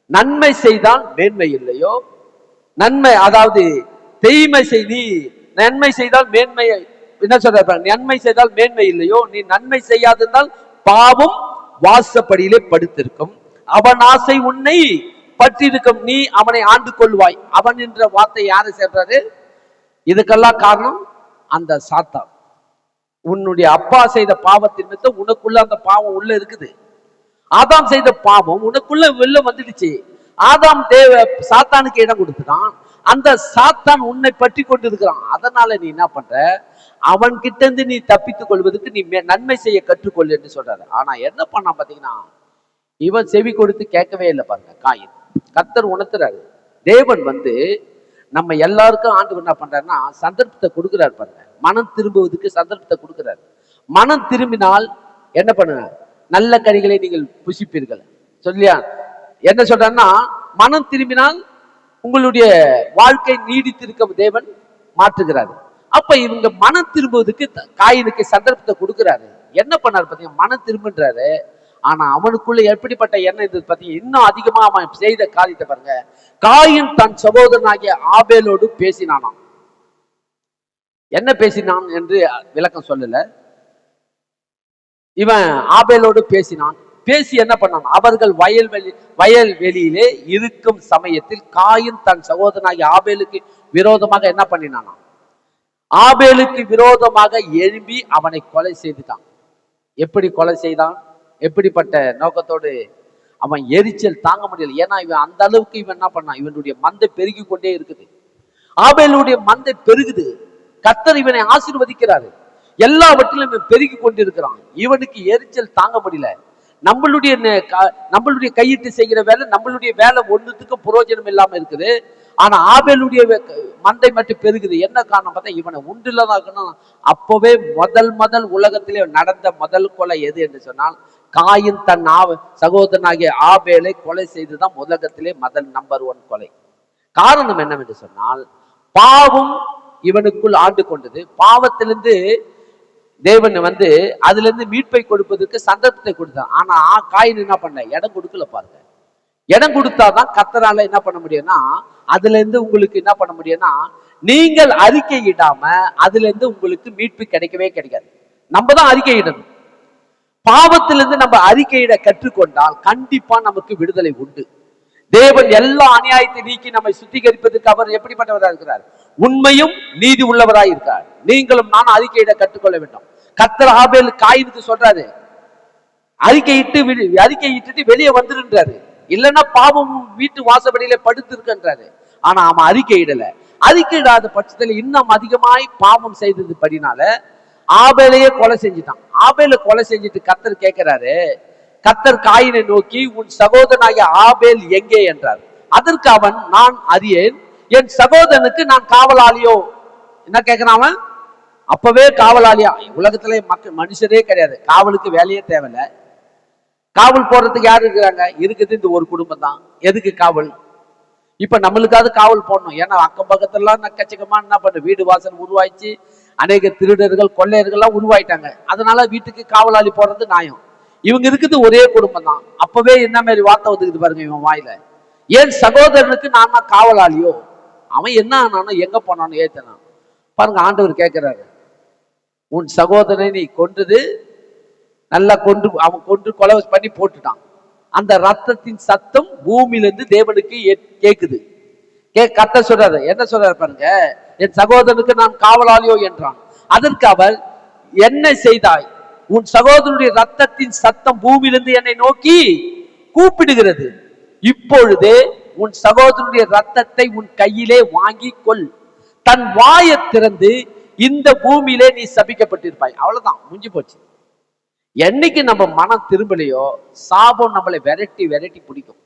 நன்மை செய்தால் மேன்மை இல்லையோ? நன்மை, அதாவது தீமை செய்தி நன்மை செய்தால் மேன்மை என்ன சொல்ற? நன்மை செய்தால் மேன்மை இல்லையோ? நீ நன்மை செய்யாதிருந்தால் பாவம் வாசப்படியிலே படுத்திருக்கும், அவன் ஆசை உன்னை பற்றிருக்கும், நீ அவனை ஆண்டு கொள்வாய். அவன் என்ற வார்த்தை யாரு சேர்றாரு? இதுக்கெல்லாம் காரணம் அந்த சாத்தான். உன்னுடைய அப்பா செய்த பாவத்தின் நிமித்தம் உனக்குள்ள அந்த பாவம் உள்ள இருக்குது. ஆதாம் செய்த பாவம் உனக்குள்ள வெளில வந்துடுச்சு. ஆதாம் சாத்தானுக்கு இடம் கொடுத்துட்டான். அந்த சாத்தான் உன்னை பற்றி கொண்டு இருக்கிறான். அதனால நீ என்ன பண்ற? அவன் கிட்ட இருந்து நீ தப்பித்துக் கொள்வதற்கு நீ நன்மை செய்ய கற்றுக்கொள் என்று சொல்றாரு. ஆனா என்ன பண்ணா பாத்தீங்கன்னா, இவன் செவி கொடுத்து கேட்கவே இல்லை பாருங்க. காயின் கர்த்தர் உணர்த்துறாரு. தேவன் நம்ம எல்லாருக்கும் ஆண்டு என்ன பண்றாருன்னா சந்தர்ப்பத்தை கொடுக்குறாரு பாருங்க. மனம் திரும்புவதற்கு சந்தர்ப்பத்தை கொடுக்குறாரு. மனம் திரும்பினால் என்ன பண்ணுங்க? நல்ல கனிகளை நீங்கள் புசிப்பீர்கள் சொல்லியா. என்ன சொல்றாருன்னா, மனம் திரும்பினால் உங்களுடைய வாழ்க்கை நீடித்திருக்க தேவன் மாற்றுகிறாரு. அப்ப இவங்க மனம் திரும்புவதற்கு காயினுக்கு சந்தர்ப்பத்தை கொடுக்குறாரு. என்ன பண்ணாரு பாத்தீங்கன்னா, மனம் திரும்புன்றாரு. ஆனா அவனுக்குள்ள எப்படிப்பட்ட எண்ணம் இருந்தது பாத்தீங்கன்னா, இன்னும் அதிகமா அவன் செய்த காரியத்தை பாருங்க. காயின் தன் சகோதரனாகிய ஆபேலோடு பேசினானாம். என்ன பேசினான் என்று விளக்கம் சொல்லல. இவன் ஆபேலோடு பேசினான். பேசி என்ன பண்ணான்? அவர்கள் வயல்வெளியிலே இருக்கும் சமயத்தில் காயின் தன் சகோதரனாகிய ஆபேலுக்கு விரோதமாக என்ன பண்ணினானா? ஆபேலுக்கு விரோதமாக எழும்பி அவனை கொலை செய்துட்டான். எப்படி கொலை செய்தான்? எப்படிப்பட்ட நோக்கத்தோடு? அவன் எரிச்சல் தாங்க முடியல. ஏன்னா இவன் அந்த அளவுக்கு இவன் என்ன பண்ணான்? இவனுடைய மந்தை பெருகி கொண்டே இருக்குது. ஆபேலுடைய மந்தை பெருகுது. கர்த்தர் இவனை ஆசீர்வதிக்கிறாரு. எல்லாவற்றிலும் இவன் பெருகி கொண்டிருக்கிறான். இவனுக்கு எரிச்சல் தாங்க முடியல. நம்மளுடைய கையிட்டு செய்கிற வேலை, நம்மளுடைய வேலை ஒண்ணுத்துக்கும் பிரயோஜனம் இல்லாம இருக்குது. ஆனா ஆபேலுடைய மந்தை மட்டும் பெருகுது. என்ன காரணம் பார்த்தா, இவனை உண்டுலதான். அப்பவே முதல் உலகத்திலே நடந்த முதல் கொலை எது என்று சொன்னால், காயின் தன் சகோதரனாகிய ஆபேலை கொலை செய்துதான் உலகத்திலே நம்பர் 1 கொலை. காரணம் என்னவென்று சொன்னால், பாவம் இவனுக்குள் ஆண்டு கொண்டது. பாவத்திலிருந்து தேவன் அதுல இருந்து மீட்பை கொடுப்பதற்கு சந்தர்ப்பத்தை கொடுத்தான். ஆனா காயின் என்ன பண்ண? இடம் கொடுக்கல பாருங்க. இடம் கொடுத்தாதான் கர்த்தரால என்ன பண்ண முடியும்னா, அதுல இருந்து உங்களுக்கு என்ன பண்ண முடியும்னா, நீங்கள் அறிக்கை இடாம அதுல இருந்து உங்களுக்கு மீட்பு கிடைக்கவே கிடைக்காது. நம்ம தான் அறிக்கை இடணும். பாவத்திலிருந்து நம்ம அறிக்கையிட கற்றுக்கொண்டால் கண்டிப்பா நமக்கு விடுதலை உண்டு. தேவன் எல்லா அநியாயத்தை நீக்கி நம்மை சுத்திகரிப்பதற்கு அவர் எப்படிப்பட்டவராக இருக்கிறார்? உண்மையும் நீதி உள்ளவராய் இருக்கிறார். நீங்களும் நானும் அறிக்கையிட கற்றுக்கொள்ள வேண்டும். கர்த்தர் ஆபேல் காயினுக்கு சொல்றாரு, அறிக்கையிட்டு வெளியே வந்துருன்றாரு. இல்லைன்னா பாவம் வீட்டு வாசப்படியில படுத்து இருக்கின்றாரு. ஆனா அவன் அறிக்கையிடல. அறிக்கையிடாத பட்சத்துல இன்னும் அதிகமாய் பாவம் செய்தது படினால ஆபேலையே கொலை செஞ்சுட்டான். ஆபேலை கொலை செஞ்சுட்டு கர்த்தர் கேட்கிறாரு. கர்த்தர் காயினை நோக்கி, உன் சகோதரனாகிய ஆபேல் எங்கே என்றார். அதற்கு அவன், நான் அறியேன், என் சகோதரனுக்கு நான் காவலாளியோ. என்ன கேட்கிறான் அவன்? அப்பவே காவலாளியா? உலகத்திலே மனுஷரே கிடையாது. காவலுக்கு வேலையே தேவையில்லை. காவல் போடுறதுக்கு யாரு இருக்கிறாங்க? இருக்குது இந்த ஒரு குடும்பம் தான். எதுக்கு காவல்? இப்ப நம்மளுக்காவது காவல் போடணும். ஏன்னா அக்கம் பக்கத்துலாம் நக்கச்சக்கமா என்ன பண்ண, வீடு வாசல் உருவாயிச்சு. அநேக திருடர்கள் கொள்ளையர்கள்லாம் உருவாயிட்டாங்க. அதனால வீட்டுக்கு காவலாளி போடுறது நியாயம். இவங்க இருக்குது ஒரே குடும்பம் தான். அப்பவே என்ன மாதிரி வார்த்தை வந்துக்குது பாருங்க இவன் வாயில. ஏன் சகோதரனுக்கு நான் காவலாளியோ? அவன் என்ன ஆனானோ எங்க போனானோ ஏத்தனான் பாருங்க. ஆண்டவர் கேட்கிறாரு, உன் சகோதரனை நீ கொன்றது நல்லா அவன் கொலை பண்ணி போட்டுட்டான். அந்த ரத்தத்தின் சத்தம் பூமியிலிருந்து தேவனுக்கு கேக்குது. கர்த்தர் சொல்றாரு, என்ன சொல்றாரு பாருங்க, என் சகோதரனுக்கு நான் காவலாளியோ என்றான். அதற்கு அவர், என்ன செய்தாய்? உன் சகோதரனுடைய ரத்தத்தின் சத்தம் பூமியிலிருந்து என்னை நோக்கி கூப்பிடுகிறது. இப்பொழுதே உன் சகோதரனுடைய ரத்தத்தை உன் கையிலே வாங்கி கொள். தன் வாயை திறந்து இந்த பூமியிலே நீ சபிக்கப்பட்டிருப்பாய். அவ்வளவுதான், முடிஞ்சு போச்சு. என்னைக்கு நம்ம மனம் திரும்பலையோ சாபம் நம்மளை விரட்டி பிடிக்கும்.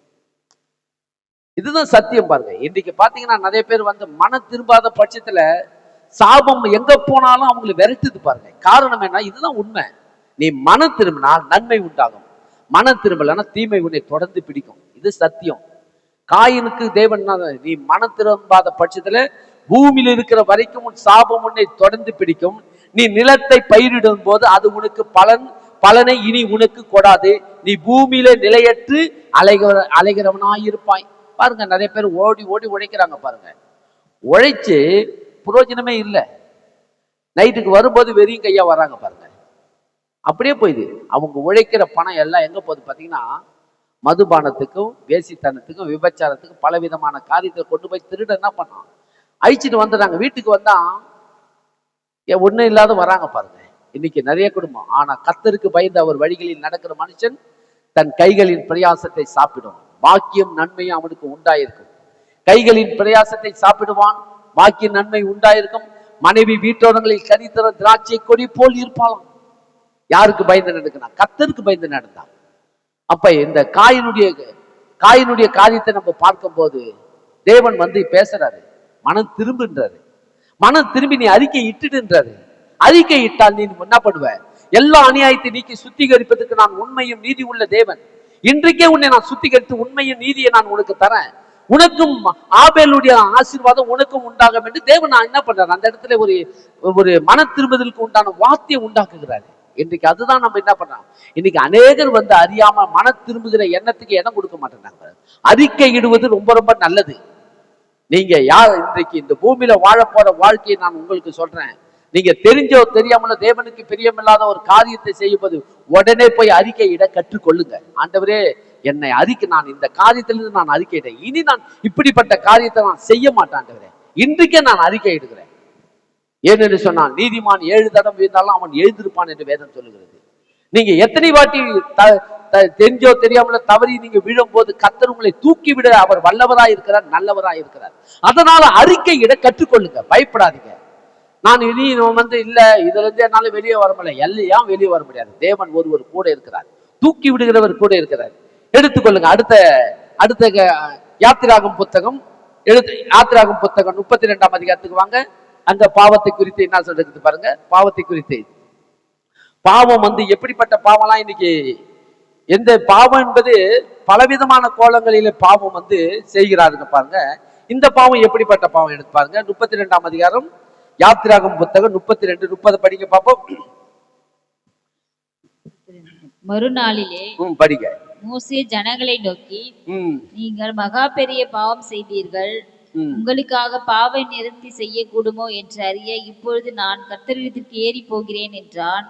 இதுதான் சத்தியம் பாருங்க. இன்னைக்கு பாத்தீங்கன்னா நிறைய பேர் மனம் திரும்பாத பட்சத்துல சாபம் எங்க போனாலும் அவங்களை விரட்டுது பாருங்க. காரணம் என்ன? இதுதான் உண்மை. நீ மனம் திரும்பினால் நன்மை உண்டாகும். மனம் திரும்பலன்னா தீமை உன்னை தொடர்ந்து பிடிக்கும். இது சத்தியம். காயினுக்கு தேவன், நீ மனம் திரும்பாத பட்சத்துல பூமியில் இருக்கிற வரைக்கும் உன் சாபம் உன்னை தொடர்ந்து பிடிக்கும். நீ நிலத்தை பயிரிடும் போது அது உனக்கு பலனை இனி உனக்கு கொடாது. நீ பூமியில நிலையற்று அலைகிறவனாயிருப்பாய். பாருங்க, நிறைய பேர் ஓடி உழைக்கிறாங்க பாருங்க. உழைச்சு புரோஜனமே இல்லை. நைட்டுக்கு வரும்போது வெறியும் கையா வராங்க பாருங்க. அப்படியே போயிடுது. அவங்க உழைக்கிற பணம் எல்லாம் எங்க போகுது பார்த்தீங்கன்னா, மதுபானத்துக்கும், வேசித்தனத்துக்கும், விபச்சாரத்துக்கும், பலவிதமான காரியத்தை கொண்டு போய் திருட என்ன பண்ணான், அழிச்சிட்டு வந்துடுறாங்க. வீட்டுக்கு வந்தா ஒண்ணும் இல்லாத வராங்க பாருங்க. இன்னைக்கு நிறைய குடும்பம். ஆனா கர்த்தருக்கு பயந்து அவர் வழிகளில் நடக்கிற மனுஷன் தன் கைகளின் பிரயாசத்தை சாப்பிடும், பாக்கியம் நன்மையும் அவனுக்கு உண்டாயிருக்கும். கைகளின் பிரயாசத்தை சாப்பிடுவான், பாக்கிய நன்மை உண்டாயிருக்கும். மனைவி வீட்டோரங்களில் கனித்தர திராட்சை கொடி போல் இருப்பாளாம். யாருக்கு பயந்து நடக்கிறான்? கர்த்தருக்கு பயந்து நடந்தான். அப்ப இந்த காயினுடைய காரியத்தை நம்ம பார்க்கும் போது தேவன் வந்து பேசுறாரு, மனம் திரும்புன்றாரு. மனம் திரும்பி நீ அறிக்கை இட்டுன்றாரு. அறிக்கை இட்டால் நீ என்ன பண்ணுவ? எல்லா அநியாயத்தை நீக்கி சுத்திகரிப்பதற்கு நான் உண்மையும் நீதி உள்ள தேவன். இன்றைக்கே உன்னை நான் சுத்திகரித்து உண்மையும் நீதியை நான் உனக்கு தரேன். உனக்கும் ஆபேலுடைய ஆசீர்வாதம் உனக்கும் உண்டாகும் என்று தேவன் நான் என்ன பண்றாரு, அந்த இடத்துல ஒரு மன திரும்புதலுக்கு உண்டான வார்த்தையை உண்டாக்குகிறாரு. இன்றைக்கு அதுதான் நம்ம என்ன பண்றோம். இன்னைக்கு அநேகர் வந்து அறியாம மன திரும்புகிற எண்ணத்துக்கு இடம் கொடுக்க மாட்டேங்கிறாங்க. அறிக்கை இடுவது ரொம்ப ரொம்ப நல்லது. நீங்க யார் இன்றைக்கு இந்த பூமியில வாழ போற வாழ்க்கையை நான் உங்களுக்கு சொல்றேன். நீங்க தெரிஞ்சோ தெரியாமலோ தேவனுக்கு பிரியமில்லாத ஒரு காரியத்தை செய்யும்போது உடனே போய் அறிக்கையிட கற்றுக்கொள்ளுங்க. ஆண்டவரே, என்னை நான் இந்த காரியத்திலிருந்து நான் அறிக்கையிட்டேன், இனி நான் இப்படிப்பட்ட காரியத்தை நான் செய்ய மாட்டேன். இன்றைக்கே நான் அறிக்கை இடுகிறேன். ஏனென்று சொன்னால் நீதிமான் 7 தடம் வீழ்ந்தாலும் அவன் எழுந்திருப்பான் என்று வேதம் சொல்லுகிறது. நீங்க எத்தனை வாட்டி தெரிஞ்சோ தெரியாமல தவறி நீங்க விழும் போது கர்த்தர் உங்களை தூக்கி விட அவர் வல்லவராய் இருக்கிறார், நல்லவராய் இருக்கிறார். அதனால அறிக்கையிட கற்றுக்கொள்ளுங்க, பயப்படாதீங்க. நான் இனி வந்து இல்ல இதுல இருந்து என்னால வெளியே வர முடியல, எல்லாம் வெளியே வர முடியாது. தேவன் ஒருவர் கூட இருக்கிறார், தூக்கி விடுகிறவர் கூட இருக்கிறார். எடுத்துக்கொள்ளுங்க. அடுத்த யாத்திராகம் புத்தகம் யாத்திராகம் புத்தகம் 32ஆம் அதிகாரத்துக்கு வாங்க. அந்த பாவத்தை குறித்து என்ன சொல்றது பாருங்க. பாவத்தை குறித்து, பாவம் வந்து எப்படிப்பட்ட பாவம்லாம் இன்னைக்கு, எந்த பாவம் என்பது பலவிதமான கோலங்களில பாவம் வந்து செய்கிறாருங்க பாருங்க. இந்த பாவம் எப்படிப்பட்ட பாவம் எடுத்து பாருங்க. 32ஆம் அதிகாரம் யாத்திராகம் புத்தகம் 32:30 படிக்க பார்ப்போம். மறுநாளிலே படிக்க மோசே ஜனங்களை நோக்கி, நீங்கள் மகா பெரிய பாவம் செய்தீர்கள், உங்களுக்காக பாவ நிறுத்தி செய்ய கூடுமோ என்று அறிய இப்பொழுது நான் கர்த்தரிடத்திற்கு ஏறி போகிறேன் என்றான்.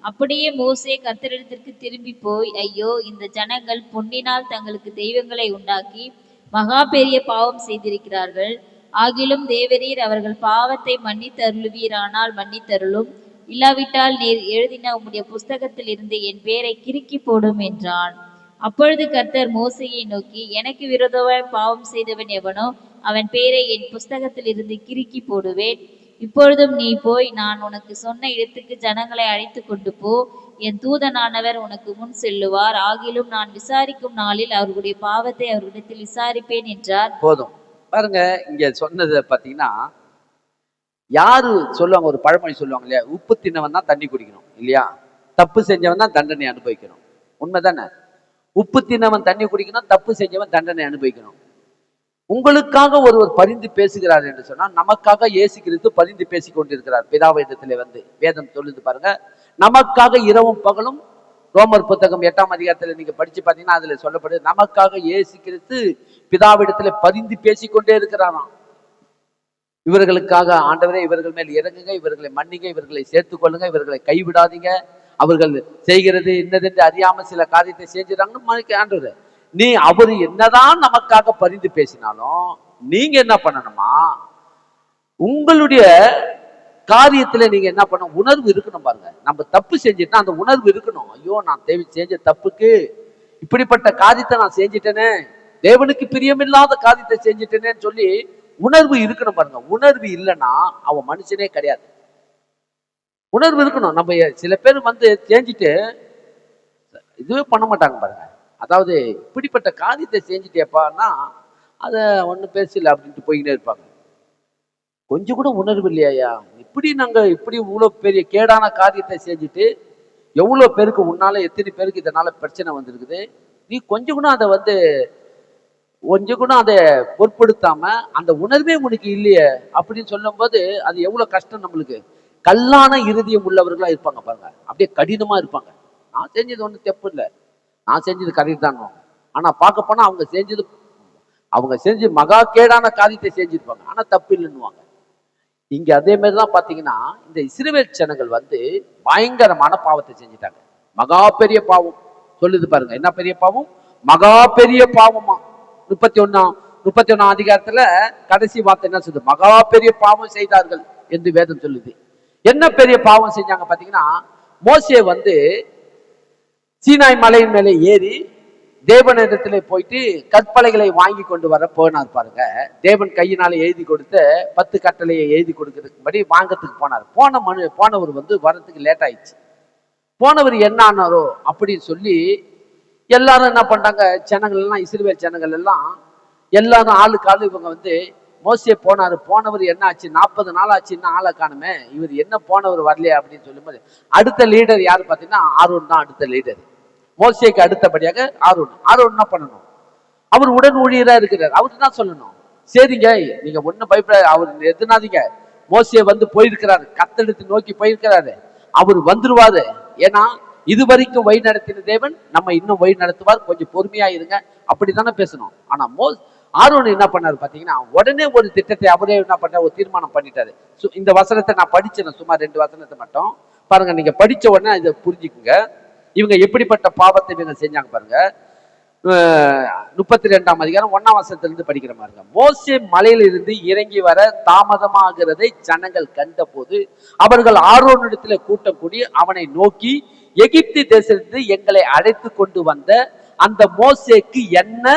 அப்படியே மோசே கர்த்தரிடத்திற்கு திரும்பி போய், ஐயோ, இந்த ஜனங்கள் பொன்னினால் தங்களுக்கு தெய்வங்களை உண்டாக்கி மகா பெரிய பாவம் செய்திருக்கிறார்கள். ஆகிலும் தேவரீர் அவர்கள் பாவத்தை மன்னித்தருளுவீரானால் மன்னித்தருளும், இல்லாவிட்டால் நீர் எழுதின உம்முடைய புஸ்தகத்தில் இருந்து என் பேரை கிறுக்கி போடும் என்றான். அப்பொழுது கர்த்தர் மோசையை நோக்கி, எனக்கு விரோதமாய் பாவம் செய்தவன் எவனோ அவன் பேரை என் புஸ்தகத்தில் இருந்து கிறுக்கி போடுவேன். இப்பொழுதும் நீ போய் நான் உனக்கு சொன்ன இடத்துக்கு ஜனங்களை அழைத்து கொண்டு போ. என் தூதனானவர் உனக்கு முன் செல்லுவார். ஆகிலும் நான் விசாரிக்கும் நாளில் அவர்களுடைய பாவத்தை அவர்களிடத்தில் விசாரிப்பேன் என்றார். போதும் பாருங்க. இங்க சொன்னது பாத்தீங்கன்னா, யாரு சொல்லுவாங்க, ஒரு பழமொழி சொல்லுவாங்க இல்லையா, உப்பு தின்னவன் தான் தண்ணி குடிக்கணும் இல்லையா, தப்பு செஞ்சவன் தான் தண்டனை அனுபவிக்கணும். உண்மைதானே? உப்பு தின்னவன் தண்ணி குடிக்கணும், தப்பு செஞ்சவன் தண்டனை அனுபவிக்கணும். உங்களுக்காக ஒருவர் பரிந்து பேசுகிறார் என்று சொன்னால், நமக்காக இயேசு கிறிஸ்து பரிந்து பேசிக் கொண்டிருக்கிறார் பிதாவிடத்திலே வந்து. வேதம் சொல்லுது பாருங்க, நமக்காக இரவும் பகலும். ரோமர் புத்தகம் 8ஆம் அதிகாரத்துல நீங்க படிச்சு பாத்தீங்கன்னா அதுல சொல்லப்படுது, நமக்காக இயேசு கிறிஸ்து பிதாவிடத்துல பரிந்து பேசிக்கொண்டே இருக்கிறாராம். இவர்களுக்காக ஆண்டவரே இவர்கள் மேல் இறங்குங்க, இவர்களை மன்னிங்க, இவர்களை சேர்த்துக் கொள்ளுங்க, இவர்களை கைவிடாதீங்க, அவர்கள் செய்கிறது இன்னதென்று அறியாம சில காரியத்தை செஞ்சுறாங்கன்னு ஆண்டவர். அவரு என்னதான் நமக்காக பரிந்து பேசினாலும் நீங்க என்ன பண்ணணுமா, உங்களுடைய காரியத்துல நீங்க என்ன பண்ண, உணர்வு இருக்கணும் பாருங்க. நம்ம தப்பு செஞ்சுட்டா அந்த உணர்வு இருக்கணும். ஐயோ, நான் செஞ்ச தப்புக்கு இப்படிப்பட்ட காரியத்தை நான் செஞ்சிட்டேனே, தேவனுக்கு பிரியமில்லாத காரியத்தை செஞ்சிட்டேனேன்னு சொல்லி உணர்வு இருக்கணும் பாருங்க. உணர்வு இல்லைன்னா அவன் மனுஷனே கிடையாது. உணர்வு இருக்கணும். நம்ம சில பேர் வந்து செஞ்சுட்டு இதுவே பண்ண மாட்டாங்க பாருங்க. அதாவது இப்படிப்பட்ட காரியத்தை செஞ்சுட்டேப்பான்னா அதை ஒன்றும் பேசல அப்படின்ட்டு போய்கிட்டே இருப்பாங்க. கொஞ்சம் கூட உணர்வு இல்லையா, இப்படி இவ்வளோ பெரிய கேடான காரியத்தை செஞ்சுட்டு எவ்வளோ பேருக்கு உன்னால எத்தனை பேருக்கு இதனால பிரச்சனை வந்திருக்குது, நீ கொஞ்சம் கூட அதை வந்து கொஞ்சம் கூட அதை பொருட்படுத்தாம அந்த உணர்வே உனக்கு இல்லையே அப்படின்னு சொல்லும் போது அது எவ்வளவு கஷ்டம் நம்மளுக்கு. கல்லான இருதயம் உள்ளவர்களா இருப்பாங்க பாருங்க, அப்படியே கடினமா இருப்பாங்க. நான் செஞ்சது ஒன்றும் தப்பு இல்லை, நான் செஞ்சது கரெக்ட் தான். ஆனா பார்க்க போனா அவங்க செஞ்சு மகா கேடான காரியத்தை செஞ்சிருப்பாங்க, ஆனா தப்பு இல்லைன்னுவாங்க. இங்க அதே மாதிரிதான் பாத்தீங்கன்னா இந்த இஸ்ரவேல் ஜனங்கள் வந்து பயங்கரமான பாவத்தை செஞ்சிட்டாங்க. மகா பெரிய பாவம் சொல்லுது பாருங்க. என்ன பெரிய பாவம்? மகா பெரிய பாவமா. 31ஆம் அதிகாரத்துல கடைசி வார்த்தை என்ன சொல்லுது? மகா பெரிய பாவம் செய்தார்கள் என்று வேதம் சொல்லுது. என்ன பெரிய பாவம் செஞ்சாங்க பாத்தீங்கன்னா, மோசே வந்து சீனாய் மலையின் மேலே ஏறி தேவனிடத்துல போயிட்டு கற்பலைகளை வாங்கி கொண்டு வர போனார் பாருங்க. தேவன் கையினால எழுதி கொடுத்த 10 கட்டளையை எழுதி கொடுக்கறதுக்கு வாங்கறதுக்கு போனார். போனவர் வந்து வரத்துக்கு லேட் ஆயிடுச்சு. போனவர் என்ன ஆனாரோ அப்படின்னு சொல்லி எல்லாரும் என்ன பண்றாங்க, ஜனங்கள் எல்லாம், இஸ்ரவேல் ஜனங்கள் எல்லாம் எல்லாரும் ஆளுக்கு ஆளு இவங்க வந்து மோசே போனவர் என்ன ஆச்சு, 40 நாள் ஆச்சு, இன்னும் ஆளை காணுமே, இவர் என்ன போனவர் வரலையா அப்படின்னு சொல்லும்போது அடுத்த லீடர் யாரு பாத்தீங்கன்னா ஆரோன் தான் அடுத்த லீடர். மோசேக்கு அடுத்தபடியாக ஆரோன் என்ன பண்ணணும்? அவர் உடன் ஊழியரா இருக்கிறார். அவரு தான் சொல்லணும், சரிங்க நீங்க ஒன்னும் பயப்பட, அவர் எதுனாதீங்க, மோசே வந்து போயிருக்கிறாரு, கத்தெடுத்து நோக்கி போயிருக்கிறாரு, அவர் வந்துருவாரு. ஏன்னா இது வரைக்கும் வழி நடத்தின தேவன் நம்ம இன்னும் வழி நடத்துவார், கொஞ்சம் பொறுமையா இருங்க, அப்படித்தானே பேசணும். ஆனா ஆரோன் என்ன பண்ணாரு பாத்தீங்கன்னா, உடனே ஒரு திட்டத்தை அவரே என்ன பண்ண ஒரு தீர்மானம் பண்ணிட்டாரு. இந்த வசனத்தை நான் படிச்சேன், சும்மா 2 வசனத்தை மட்டும் பாருங்க, நீங்க படிச்ச உடனே இதை புரிஞ்சுக்குங்க. இவங்க எப்படிப்பட்ட பாவத்தை இவங்க செஞ்சாங்க பாருங்க. 32ஆம் அதிகாரம் 1ஆம் வசனத்திலிருந்து படிக்கிற பாருங்க. மோசே மலையிலிருந்து இறங்கி வர தாமதமாகிறதை ஜனங்கள் கண்ட போது அவர்கள் ஆரோனிடத்துல கூட்டம் கூடி அவனை நோக்கி, எகிப்து தேசத்திலிருந்து எங்களை அழைத்து கொண்டு வந்த அந்த மோசேக்கு என்ன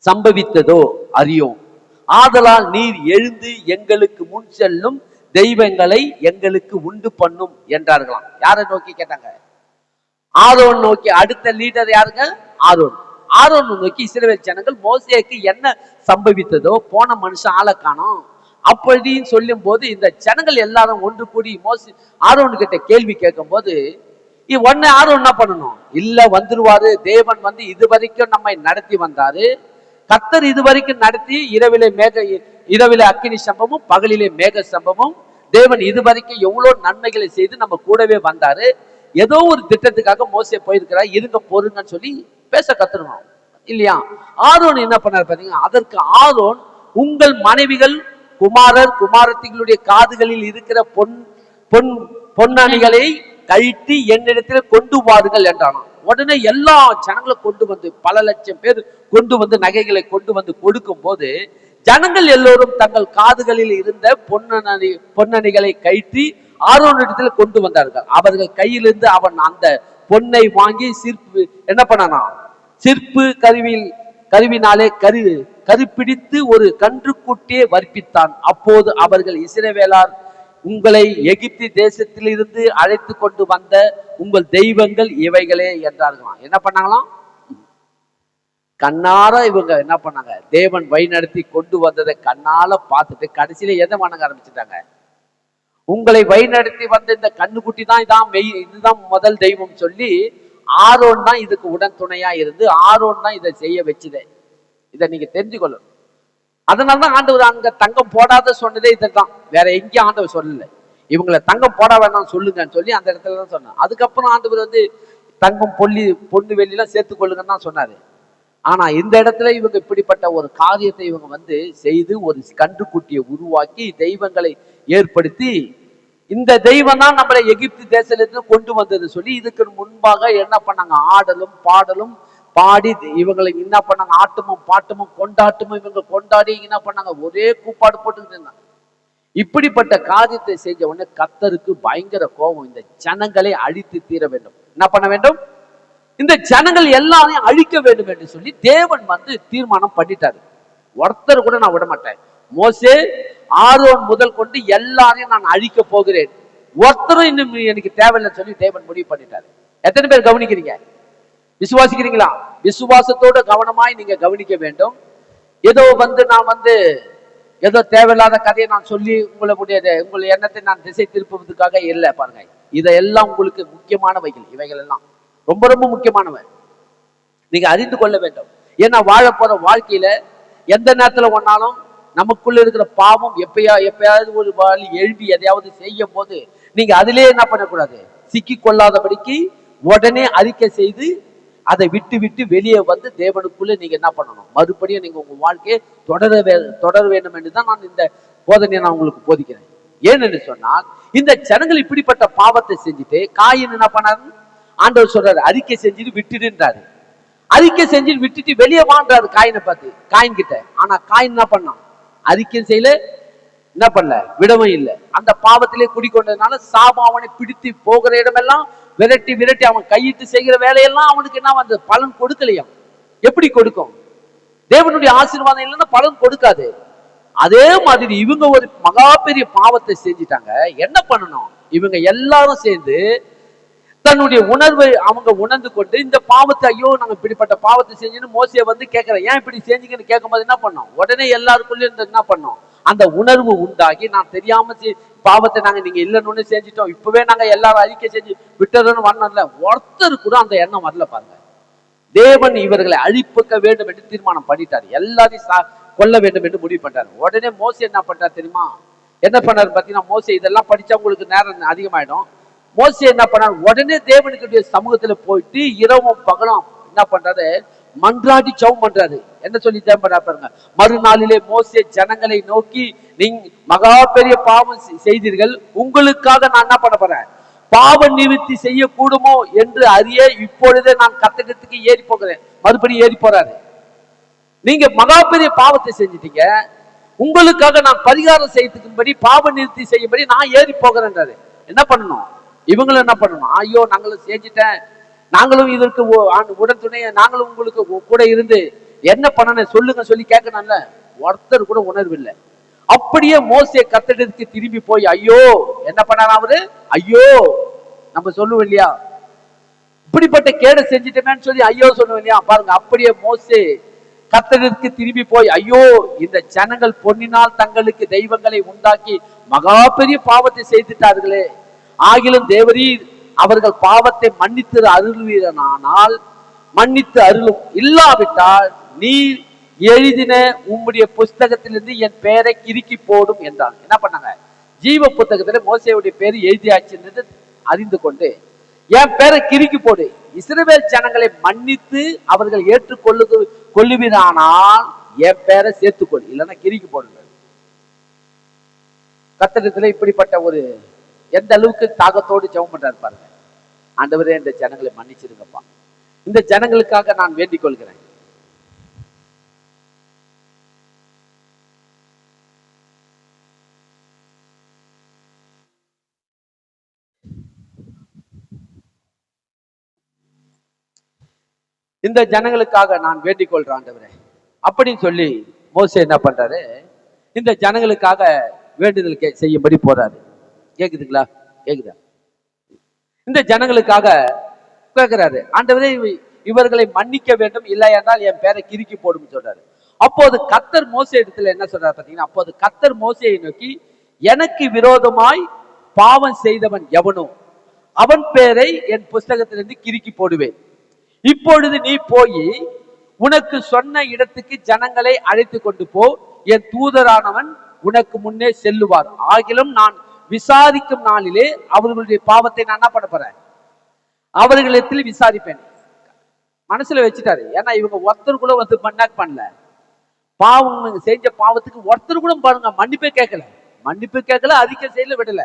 சம்பவித்ததோ அறியோம், ஆதலால் நீர் எழுந்து எங்களுக்கு முன் செல்லும் தெய்வங்களை எங்களுக்கு உண்டு பண்ணும் என்றார்களாம். யாரை நோக்கி கேட்டாங்க? ஆரோன் நோக்கி. அடுத்த லீடர் யாருங்க? ஆரோன் நோக்கி இஸ்ரவேல் ஜனங்கள் மோசேக்கு என்ன சம்பவித்ததோ, போன மனுஷன் ஆளை காணோம் அப்படின்னு சொல்லும் போது இந்த ஜனங்கள் எல்லாரும் ஒன்று கூடி ஆரோன் கிட்ட கேள்வி கேட்கும் போது உடனே ஆரோன் என்ன பண்ணணும்? இல்ல வந்துருவாரு, தேவன் வந்து இதுவரைக்கும் நம்மை நடத்தி வந்தாரு, கர்த்தர் இதுவரைக்கும் நடத்தி இரவிலே அக்கினி சம்பவமும் பகலிலே மேக சம்பவம், தேவன் இதுவரைக்கும் எவ்வளவு நன்மைகளை செய்து நம்ம கூடவே வந்தாரு, ஏதோ ஒரு திட்டத்துக்காக மோசே போயிருக்கிறார், இருங்க போருங்கன்னு சொல்லி பேச கத்துருவோம் இல்லையா? ஆரோன் என்ன பண்ணார் பாத்தீங்கன்னா, அதற்கு ஆரோன், உங்கள் மனைவிகள் குமாரத்திகளுடைய காதுகளில் இருக்கிற பொன்னணிகளை கழட்டி என்னிடத்தில் கொண்டு வாருங்கள் என்றானாம். உடனே எல்லா ஜனங்களை கொண்டு வந்து, பல லட்சம் பேர் கொண்டு வந்து நகைகளை கொண்டு வந்து கொடுக்கும் போது ஜனங்கள் எல்லோரும் தங்கள் காதுகளில் இருந்த பொன்னணிகளை கழட்டி ஆரோனிடத்தில் கொண்டு வந்தார்கள். அவர்கள் கையிலிருந்து அவன் அந்த பொன்னை வாங்கி என்ன பண்ணானா, சிற்பு கருவினாலே கருப்பிடித்து ஒரு கன்றுக்குட்டியை வர்ப்பித்தான். அப்போது அவர்கள், இஸ்ரவேலார், உங்களை எகிப்து தேசத்தில் இருந்து அழைத்து கொண்டு வந்த உங்கள் தெய்வங்கள் இவைகளே என்றார்களாம். என்ன பண்ணாங்களாம்? கண்ணார இவங்க என்ன பண்ணாங்க, தேவன் வழி நடத்தி கொண்டு வந்ததை கண்ணால பார்த்துட்டு கடைசியில எதை வணங்க ஆரம்பிச்சுட்டாங்க? உங்களை வழி நடத்தி வந்த இந்த கண்ணுக்குட்டி தான் இதுதான் முதல் தெய்வம் சொல்லி ஆரோன் தான் இதுக்கு உடன் துணையா இருந்து ஆரோன் தான் இதை செய்ய வச்சுதே. இதை நீங்க தெரிஞ்சுக்கொள்ளணும். அதனாலதான் ஆண்டவர் அங்க தங்கம் போடாத சொன்னதே இதுதான், வேற எங்கேயும் ஆண்டவர் சொல்லல. இவங்களை தங்கம் போட வேணாம் சொல்லுங்கன்னு சொல்லி அந்த இடத்துல தான் சொன்னார். அதுக்கப்புறம் ஆண்டவர் வந்து தங்கம் பொண்ணு வெள்ளிலாம் சேர்த்துக்கொள்ளுங்கன்னு தான் சொன்னாரு. ஆனா இந்த இடத்துல இவங்க இப்படிப்பட்ட ஒரு காரியத்தை இவங்க வந்து செய்து ஒரு கன்றுக்குட்டியை உருவாக்கி தெய்வங்களை ஏற்படுத்தி, இந்த தெய்வம் தான் நம்மளை எகிப்து தேசத்திலிருந்து கொண்டு வந்தது சொல்லி இதுக்கு முன்பாக என்ன பண்ணாங்க, ஆடலும் பாடலும் பாடி இவங்களை என்ன பண்ணாங்க, ஆட்டமும் பாட்டமும் கொண்டாட்டமும் இவங்க கொண்டாடி என்ன பண்ணாங்க, ஒரே கூப்பாடு போட்டுக்கிட்டு இருந்தாங்க. இப்படிப்பட்ட காரியத்தை செஞ்ச உடனே கர்த்தருக்கு பயங்கர கோபம். இந்த ஜனங்களை அழித்து தீர வேண்டும். என்ன பண்ண வேண்டும்? இந்த ஜனங்கள் எல்லாரையும் அழிக்க வேண்டும் என்று சொல்லி தேவன் வந்து தீர்மானம் பண்ணிட்டாரு. ஒருத்தர் கூட நான் விட மாட்டேன், மோசே ஆரோன் முதல் கொண்டு எல்லாரையும் நான் அழிக்க போகிறேன், ஒருத்தரும் இன்னும் எனக்கு தேவையில்லைன்னு சொல்லி தேவன் முடிவு பண்ணிட்டாரு. எத்தனை பேர் கவனிக்கிறீங்க? விசுவாசிக்கிறீங்களா? விசுவாசத்தோட கவனமாய் நீங்க கவனிக்க வேண்டும். ஏதோ வந்து நான் வந்து ஏதோ தேவையில்லாத கதையை நான் சொல்லி உங்களுடைய எண்ணத்தை நான் திசை திருப்புவதற்காக இல்லை. பாருங்க, இதெல்லாம் உங்களுக்கு முக்கியமானவைகள். இவைகள் எல்லாம் ரொம்ப ரொம்ப முக்கியமானவை, நீங்க அறிந்து கொள்ள வேண்டும். ஏன்னா வாழ போற வாழ்க்கையில எந்த நேரத்துல ஒன்னாலும் நமக்குள்ள இருக்கிற பாவம் எப்பயாவது ஒரு வழி எழுப்பி எதையாவது செய்யும் போது நீங்க அதிலே என்ன பண்ணக்கூடாது, சிக்கி கொள்ளாதபடிக்கு உடனே அறிக்கை செய்து அதை விட்டு வெளியே வந்து தேவனுக்குள்ள நீங்க என்ன பண்ணணும், மறுபடியும் நீங்க உங்க வாழ்க்கையை தொடர வேண்டும் என்றுதான் நான் இந்த போதனையை நான் உங்களுக்கு போதிக்கிறேன். ஏன்னு சொன்னால் இந்த ஜனங்கள் இப்படிப்பட்ட பாவத்தை செஞ்சுட்டு காயின் என்ன பண்ணாரு? ஆண்டவர் சொல்றாரு அறிக்கை செஞ்சுட்டு விட்டுடுன்றாரு. அறிக்கை செஞ்சுட்டு விட்டுட்டு வெளியே வாண்டாரு காயினை பார்த்து, காயின் கிட்ட. ஆனா காயின் என்ன பண்ணான்? அறிக்கை செய்யல, என்ன பண்ணல, விடவும் இல்லை. அந்த பாவத்திலே குடிக்கொண்டதுனால சாபம் அவனை பிடித்து போகிற இடமெல்லாம் விரட்டி விரட்டி அவன் கையிட்டு செய்கிற வேலையெல்லாம் அவனுக்கு என்ன வந்து பலன் கொடுக்கலையாம். எப்படி கொடுக்கும்? தேவனுடைய ஆசீர்வாதம் இல்லைன்னா பலன் கொடுக்காது. அதே மாதிரி இவங்க ஒரு மகா பெரிய பாவத்தை செஞ்சிட்டாங்க. என்ன பண்ணணும்? இவங்க எல்லாரும் சேர்ந்து தன்னுடைய உணர்வை அவங்க உணர்ந்து கொண்டு இந்த பாவத்தை, ஐயோ நாங்க இப்படிப்பட்ட பாவத்தை செஞ்சுன்னு மோசையை வந்து கேட்கிறேன், ஏன் இப்படி செஞ்சீங்கன்னு கேட்கும் போது என்ன பண்ணோம்? உடனே எல்லாருக்குள்ள இருந்து என்ன பண்ணோம்? அந்த உணர்வு உண்டாகி, நான் தெரியாம பாவத்தை நாங்க நீங்க இல்லைன்னு செஞ்சிட்டோம், இப்பவே நாங்க எல்லாரும் அறிக்கை செஞ்சு விட்டுறோம்னு வரணும்ல. ஒருத்தர் கூட அந்த எண்ணம் வரல பாருங்க. தேவன் இவர்களை அழிப்புக்க வேண்டும் என்று தீர்மானம் பண்ணிட்டாரு. எல்லாரையும் கொல்ல வேண்டும் என்று முடிவு பண்ணாரு. உடனே மோசே என்ன பண்றாரு தெரியுமா? என்ன பண்ணாரு பாத்தீங்கன்னா, மோசே இதெல்லாம் படிச்சா உங்களுக்கு நேரம் அதிகமாயிடும். மோசே என்ன பண்ணாரு? உடனே தேவனுடைய சமூகத்துல போயிட்டு இரவும் பகலும் என்ன பண்றாரு? மன்றாடி ஜெபம் பண்றாரு. என்ன சொல்லி ஜெபம் பண்றாரு பாருங்க. மறுநாளிலே மோசே ஜனங்களை நோக்கி, நீங்க மகா பெரிய பாவம் செய்தீர்கள், உங்களுக்காக நான் என்ன பண்ண போறேன்? பாவ நிவர்த்தி செய்ய கூடுமோ என்று அறிய இப்பொழுதே நான் கத்தகத்துக்கு ஏறி போகிறேன். மறுபடியும் ஏறி போறாரு. நீங்க மகா பெரிய பாவத்தை செஞ்சிட்டீங்க, உங்களுக்காக நான் பரிகாரம் செய்யறதுக்கும்படி பாவ நிவர்த்தி செய்யும்படி நான் ஏறி போகிறேன்றாரு. என்ன பண்ணணும்? இவங்களும் என்ன பண்ணணும்? ஐயோ நாங்களும் செஞ்சிட்டேன், நாங்களும் இதற்கு உடன் துணைய, நாங்களும் உங்களுக்கு கூட இருந்து என்ன பண்ணணும் சொல்லுங்க சொல்லி கேட்கணும்ல. ஒருத்தர் கூட உணர்வு இல்லை. அப்படியே மோசே கர்த்தருக்கு திரும்பி போய் ஐயோ என்ன பண்ணாரு அவரு? ஐயோ நம்ம சொல்லுவோம் இல்லையா, இப்படிப்பட்ட கேடு செஞ்சிட்டோமேன்னு சொல்லி ஐயோ சொல்லுவோம் இல்லையா? பாருங்க, அப்படியே மோசே கர்த்தருக்கு திரும்பி போய் ஐயோ இந்த ஜனங்கள் பொன்னினால் தங்களுக்கு தெய்வங்களை உண்டாக்கி மகா பெரிய பாவத்தை செய்துட்டார்களே, ஆகிலும் தேவரீர் அவர்கள் பாவத்தை மன்னித்து அருள்வீரனானால் மன்னித்து அருளும், இல்லாவிட்டால் நீ எழுதின உம்முடைய புஸ்தகத்திலிருந்து என் பெயரை கிறுக்கி போடும் என்றான். என்ன பண்ணாங்க? ஜீவ புத்தகத்துல மோசேயுடைய பேரு எழுதியாச்சு அறிந்து கொண்டு என் பேரை கிறுக்கி போடு, இஸ்ரவேல் ஜனங்களை மன்னித்து அவர்கள் கொள்ளுவீரானால் என் பேரை சேர்த்துக்கொள், இல்லைன்னா கிறுக்கி போடுங்க. கர்த்தரிடத்துல இப்படிப்பட்ட ஒரு எந்த அளவுக்கு தாகத்தோடு ஜெபம் பண்றாரு பாருங்க. ஆண்டவரே இந்த ஜனங்களை மன்னிச்சிருங்கப்பா, இந்த ஜனங்களுக்காக நான் வேண்டிக் கொள்கிறேன். இந்த ஜனங்களுக்காக நான் வேண்டிக் கொள்றேன் ஆண்டவரே அப்படின்னு சொல்லி மோசே என்ன பண்றாரு? இந்த ஜனங்களுக்காக வேண்டுதல் செய்யும்படி போறாரு. கேக்குதுங்களா? கேக்குதா? இந்த ஜனங்களுக்காக கேட்கிறாரு, ஆண்டவரே இவர்களை மன்னிக்க வேண்டும், இல்லை என்றால் என் பேரை கிறுக்கி போடும் சொல்றாரு. அப்போது கர்த்தர் மோசே இடத்துல என்ன சொல்றாரு பாத்தீங்கன்னா, அப்போது கர்த்தர் மோசேயை நோக்கி, எனக்கு விரோதமாய் பாவம் செய்தவன் எவனோ அவன் பேரை என் புஸ்தகத்திலிருந்து கிறுக்கி போடுவேன். இப்பொழுது நீ போய் உனக்கு சொன்ன இடத்துக்கு ஜனங்களை அழைத்து கொண்டு போ, என் தூதரானவன் உனக்கு முன்னே செல்லுவார். ஆகிலும் நான் விசாரிக்கும் நாளிலே அவர்களுடைய பாவத்தை நான் என்ன பண்ண போறேன்? அவர்களிடத்தில் விசாரிப்பேன். மனசுல வச்சுட்டாரு. ஏன்னா இவங்க ஒருத்தர் கூட வந்து பண்ணல, பாவம் செஞ்ச பாவத்துக்கு ஒருத்தர் கூட பாருங்க மன்னிப்பே கேட்கல, அறிக்கை செய்யல, விடல.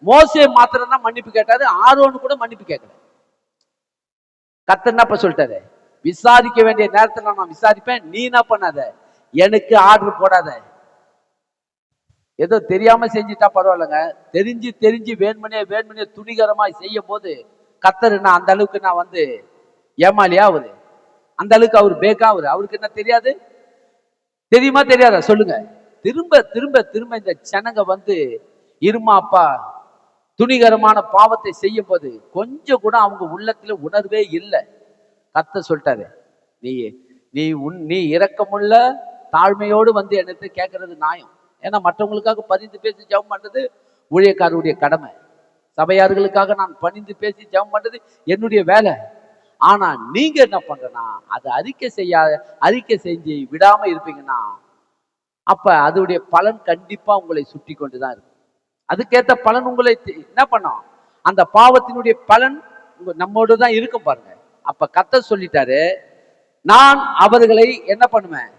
மோசே மாத்திரம் தான் மன்னிப்பு கேட்டாரு, ஆரோன்னு கூட மன்னிப்பு கேட்கல. கர்த்தர் என்ன சொல்லிட்டாரு? விசாரிக்க வேண்டிய நேரத்துல நான் விசாரிப்பேன், நீ என்ன பண்ணாத, எனக்கு ஆர்டர் போடாத. ஏதோ தெரியாம செஞ்சுட்டா பரவாயில்லைங்க, தெரிஞ்சு வேண்மனே துணிகரமாய் செய்யும் போது கர்த்தர் என்ன அந்த அளவுக்கு நான் வந்து ஏமாலியா அவரு? அந்த அளவுக்கு அவர் பேக்கா அவருக்கு என்ன தெரியாது? தெரியுமா தெரியாதா சொல்லுங்க? திரும்ப இந்த ஜனங்க வந்து இருமாப்பா துணிகரமான பாவத்தை செய்யும் போது கொஞ்சம் கூட அவங்க உள்ளத்துல உணர்வே இல்லை. கர்த்தர் சொல்லிட்டாரு, நீ இரக்கமுள்ள தாழ்மையோடு வந்து என்னத்தை கேட்கறது நியாயம். ஏன்னா மற்றவங்களுக்காக பணிந்து பேசி ஜெபம் பண்றது ஊழியக்காரருடைய கடமை. சபையார்களுக்காக நான் பணிந்து பேசி ஜெபம் பண்றது என்னுடைய வேலை. ஆனா நீங்க என்ன பண்றனா, அதை அறிக்கை செஞ்சு விடாம இருப்பீங்கன்னா அப்ப அதோடைய பலன் கண்டிப்பா உங்களை சுற்றி கொண்டுதான் இருக்கும். அதுக்கேற்ற பலன் உங்களை என்ன பண்ணும்? அந்த பாவத்தினுடைய பலன் நம்மோடு தான் இருக்கும் பாருங்க. அப்ப கர்த்தர் சொல்லிட்டாரு, நான் அவர்களை என்ன பண்ணுவேன்?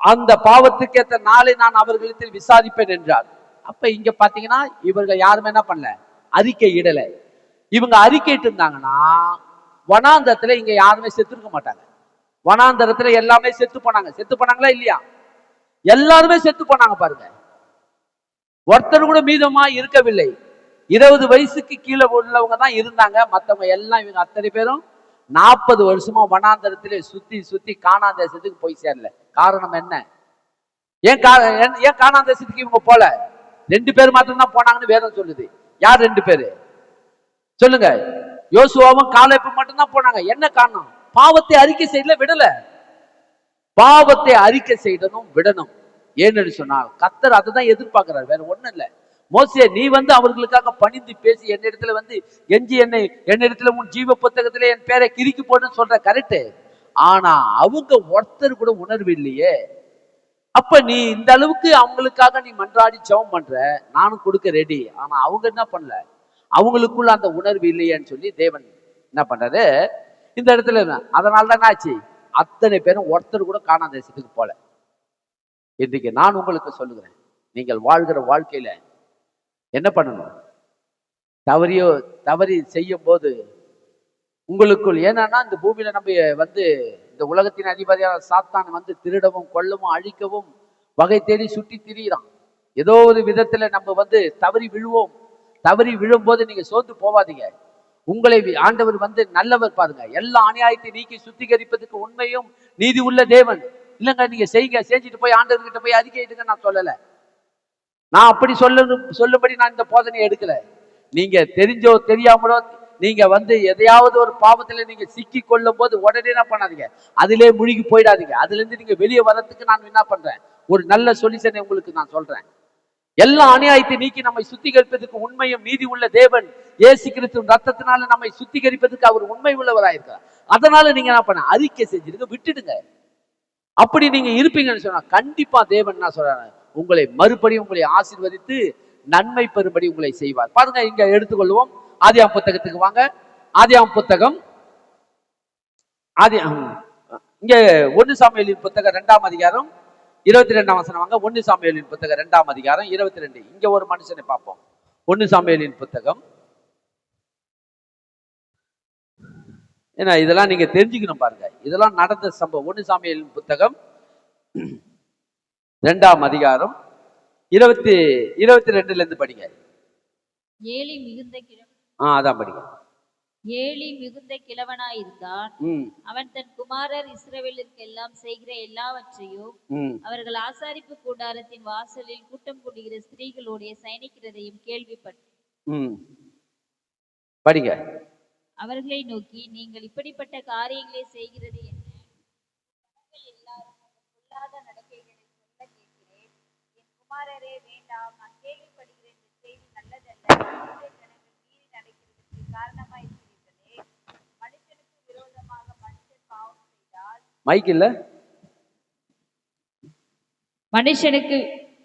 அந்த பாவத்துக்கேற்ற நாளை நான் அவர்களிடத்தில் விசாரிப்பேன் என்றார். அப்ப இங்க பாத்தீங்கன்னா இவர்கள் யாருமே என்ன பண்ணல, அறிக்கை இடல. இவங்க அறிக்கைட்டு இருந்தாங்கன்னா வனாந்தரத்துல இங்க யாருமே செத்துருக்க மாட்டாங்க. வனாந்தரத்துல எல்லாமே செத்து போனாங்க. செத்து போனாங்களா இல்லையா? எல்லாருமே செத்து போனாங்க பாருங்க. ஒருத்தர் கூட மீதமா இருக்கவில்லை. 20 வயசுக்கு கீழே உள்ளவங்க தான் இருந்தாங்க. மற்றவங்க எல்லாம் இவங்க அத்தனை பேரும் 40 வருஷமா வனாந்தரத்திலே சுத்தி சுத்தி கானான் தேசத்துக்கு போய் சேரல. காரணம் என்ன? ஏன் கானான் தேசத்துக்கு இவங்க போல? 2 பேர் மாத்திரம் தான் போனாங்கன்னு வேதம் சொல்லுது. யார் 2 பேரு சொல்லுங்க? யோசுவாவும் காலேபும் மட்டும்தான் போனாங்க. என்ன காரணம்? பாவத்தை அறிக்கை செய்யல, விடல. பாவத்தை அறிக்கை செய்யணும், விடணும். ஏன்னு சொன்னால் கர்த்தர் அதுதான் எதிர்பார்க்கிறார், வேற ஒண்ணும் இல்ல. மோசே, நீ வந்து அவர்களுக்காக பணிந்து பேசி என்னிடத்துல வந்து எஞ்சி என்னிடத்துல உன் ஜீவ புத்தகத்திலே என் பேரை கிறுக்கி போடுன்னு சொல்ற கரெக்ட். ஆனா அவங்க ஒருத்தர் கூட உணர்வு இல்லையே. அப்ப நீ இந்த அளவுக்கு அவங்களுக்காக நீ மன்றாடி ஜெபம் பண்ற, நானும் கொடுக்க ரெடி. ஆனா அவங்க என்ன பண்ணல, அவங்களுக்குள்ள அந்த உணர்வு இல்லையேன்னு சொல்லி தேவன் என்ன பண்றாரு இந்த இடத்துல. அதனாலதான் என்ன ஆச்சு, அத்தனை பேரும் ஒருத்தர் கூட கானான் தேசத்துக்கு போல. இன்றைக்கு நான் உங்களுக்கு சொல்லுகிறேன், நீங்கள் வாழ்கிற வாழ்க்கையில என்ன பண்ணணும்? தவறி செய்யும் போது உங்களுக்குள், ஏன்னா இந்த பூமியில நம்ம வந்து இந்த உலகத்தின் அதிபதியான சாத்தான் வந்து திருடவும் கொல்லவும் அழிக்கவும் வகை தேடி சுற்றி திரியிறான். ஏதோ ஒரு விதத்துல நம்ம வந்து தவறி விழுவோம். தவறி விழும்போது நீங்க சோர்ந்து போவாதீங்க. உங்களை ஆண்டவர் வந்து நல்லவர் பாருங்க. எல்லா அநியாயத்தை நீக்கி சுத்திகரிப்பதற்கு உண்மையும் நீதி உள்ள தேவன். இல்லைங்க, நீங்க செய்யுங்க, செஞ்சுட்டு போய் ஆண்டவர்கிட்ட போய் அறிக்கையிடுங்க நான் சொல்லல. நான் அப்படி சொல்லும்படி நான் இந்த போதனையை எடுக்கல. நீங்க தெரிஞ்சோ தெரியாமலோ நீங்க வந்து எதையாவது ஒரு பாவத்துல நீங்க சிக்கி கொள்ளும் போது உடனே என்ன பண்ணாதீங்க, அதிலே முழுகி போயிடாதீங்க. அதுல இருந்து நீங்க வெளியே வர்றதுக்கு நான் என்ன பண்றேன், ஒரு நல்ல சொல்யூஷனை உங்களுக்கு நான் சொல்றேன். எல்லா அநியாயத்தை நீக்கி நம்மை சுத்திகரிப்பதற்கு உண்மையும் நீதி உள்ள தேவன் இயேசு கிறிஸ்துவின் ரத்தத்தினால நம்மை சுத்திகரிப்பதற்கு அவர் உண்மை உள்ளவராயிருக்கிறார். அதனால நீங்க என்ன பண்ண, அறிக்கை செஞ்சிருங்க, விட்டுடுங்க. அப்படி நீங்க இருப்பீங்கன்னு சொன்னா கண்டிப்பா தேவன் என்ன சொல்றாரு, உங்களை மறுபடியும் உங்களை ஆசீர்வதித்து நன்மை பெறும்படி உங்களை செய்வார். பாருங்க, இங்க எடுத்துக்கொள்வோம். ஆதியாம் புத்தகத்துக்கு வாங்க. ஆதியாம் புத்தகம் இங்க 1 சாமுவேலின் புத்தகம் 2ஆம் அதிகாரம் 22ஆம் வசனம் வாங்க. 1 சாமுவேலின் புத்தகம் 2ஆம் அதிகாரம் 22. இங்க ஒரு மனுஷனை பார்ப்போம். 1 சாமுவேலின் புத்தகம். ஏன்னா இதெல்லாம் நீங்க தெரிஞ்சுக்கணும் பாருங்க, இதெல்லாம் நடந்த சம்பவம். 1 சாமுவேலின் புத்தகம் 2ஆம் அதிகாரம் 22ல இருந்து படிங்க. ஏலி மிகுந்த அதான் படிங்க. ஏலி மிகுந்த கிழவனாயிருந்தான். அவன் தன் குமாரர் இஸ்ரவேலுக்கு எல்லாம் செய்கிற எல்லாவற்றையும் அவர்கள் ஆசாரிப்பு கூடாரத்தின் வாசலில் கூட்டம் கூடுகிற ஸ்திரீகளுடைய சயனிக்கிறதையும் கேள்விப்பட்டு படிங்க. அவர்களை நோக்கி, நீங்கள் இப்படிப்பட்ட காரியங்களை செய்கிறது என்ன? எல்லாரும் பொல்லாத நடக்கைகளை சொல்ல கேட்கிறேன். என் குமாரரே, வேண்டாம். நான் கேள்விப்படுகிற இந்த செய்தி நல்லதல்ல. ஜனங்கள் மீறி நடக்கிறதுக்கு காரணமாய் இருக்கிறீர்களே. மனுஷனுக்கு விரோதமாக மனுஷன் பாவம் செய்தால், மைக் இல்ல, மனுஷனுக்கு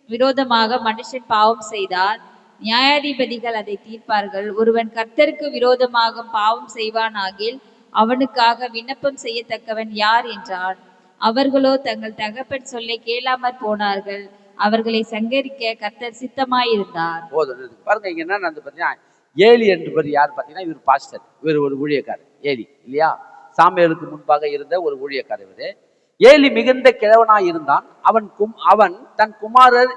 விரோதமாக மனுஷன் பாவம் செய்தால் நியாயாதிபதிகள் அதை தீர்ப்பார்கள். ஒருவன் கர்த்தருக்கு விரோதமாக பாவம் செய்வானாகில் அவனுக்காக விண்ணப்பம் செய்யத்தக்கவன் யார் என்றான். அவர்களோ தங்கள் தகப்பன் சொல்லை கேளாமற் போனார்கள். அவர்களை சங்கரிக்க கர்த்தர் சித்தமாயிருந்தார். பாருங்க, இங்க என்ன நடந்து பாத்தீங்கன்னா, ஏலி என்று யார் பாத்தீங்கன்னா, இவர் பாஸ்டர், இவர் ஒரு ஊழியக்காரர். ஏலி இல்லையா, சாமுவேலுக்கு முன்பாக இருந்த ஒரு ஊழியக்காரர் இவரு. ஏலி மிகுந்த கிழவனாய் இருந்தான். அவன் தன் குமாரர்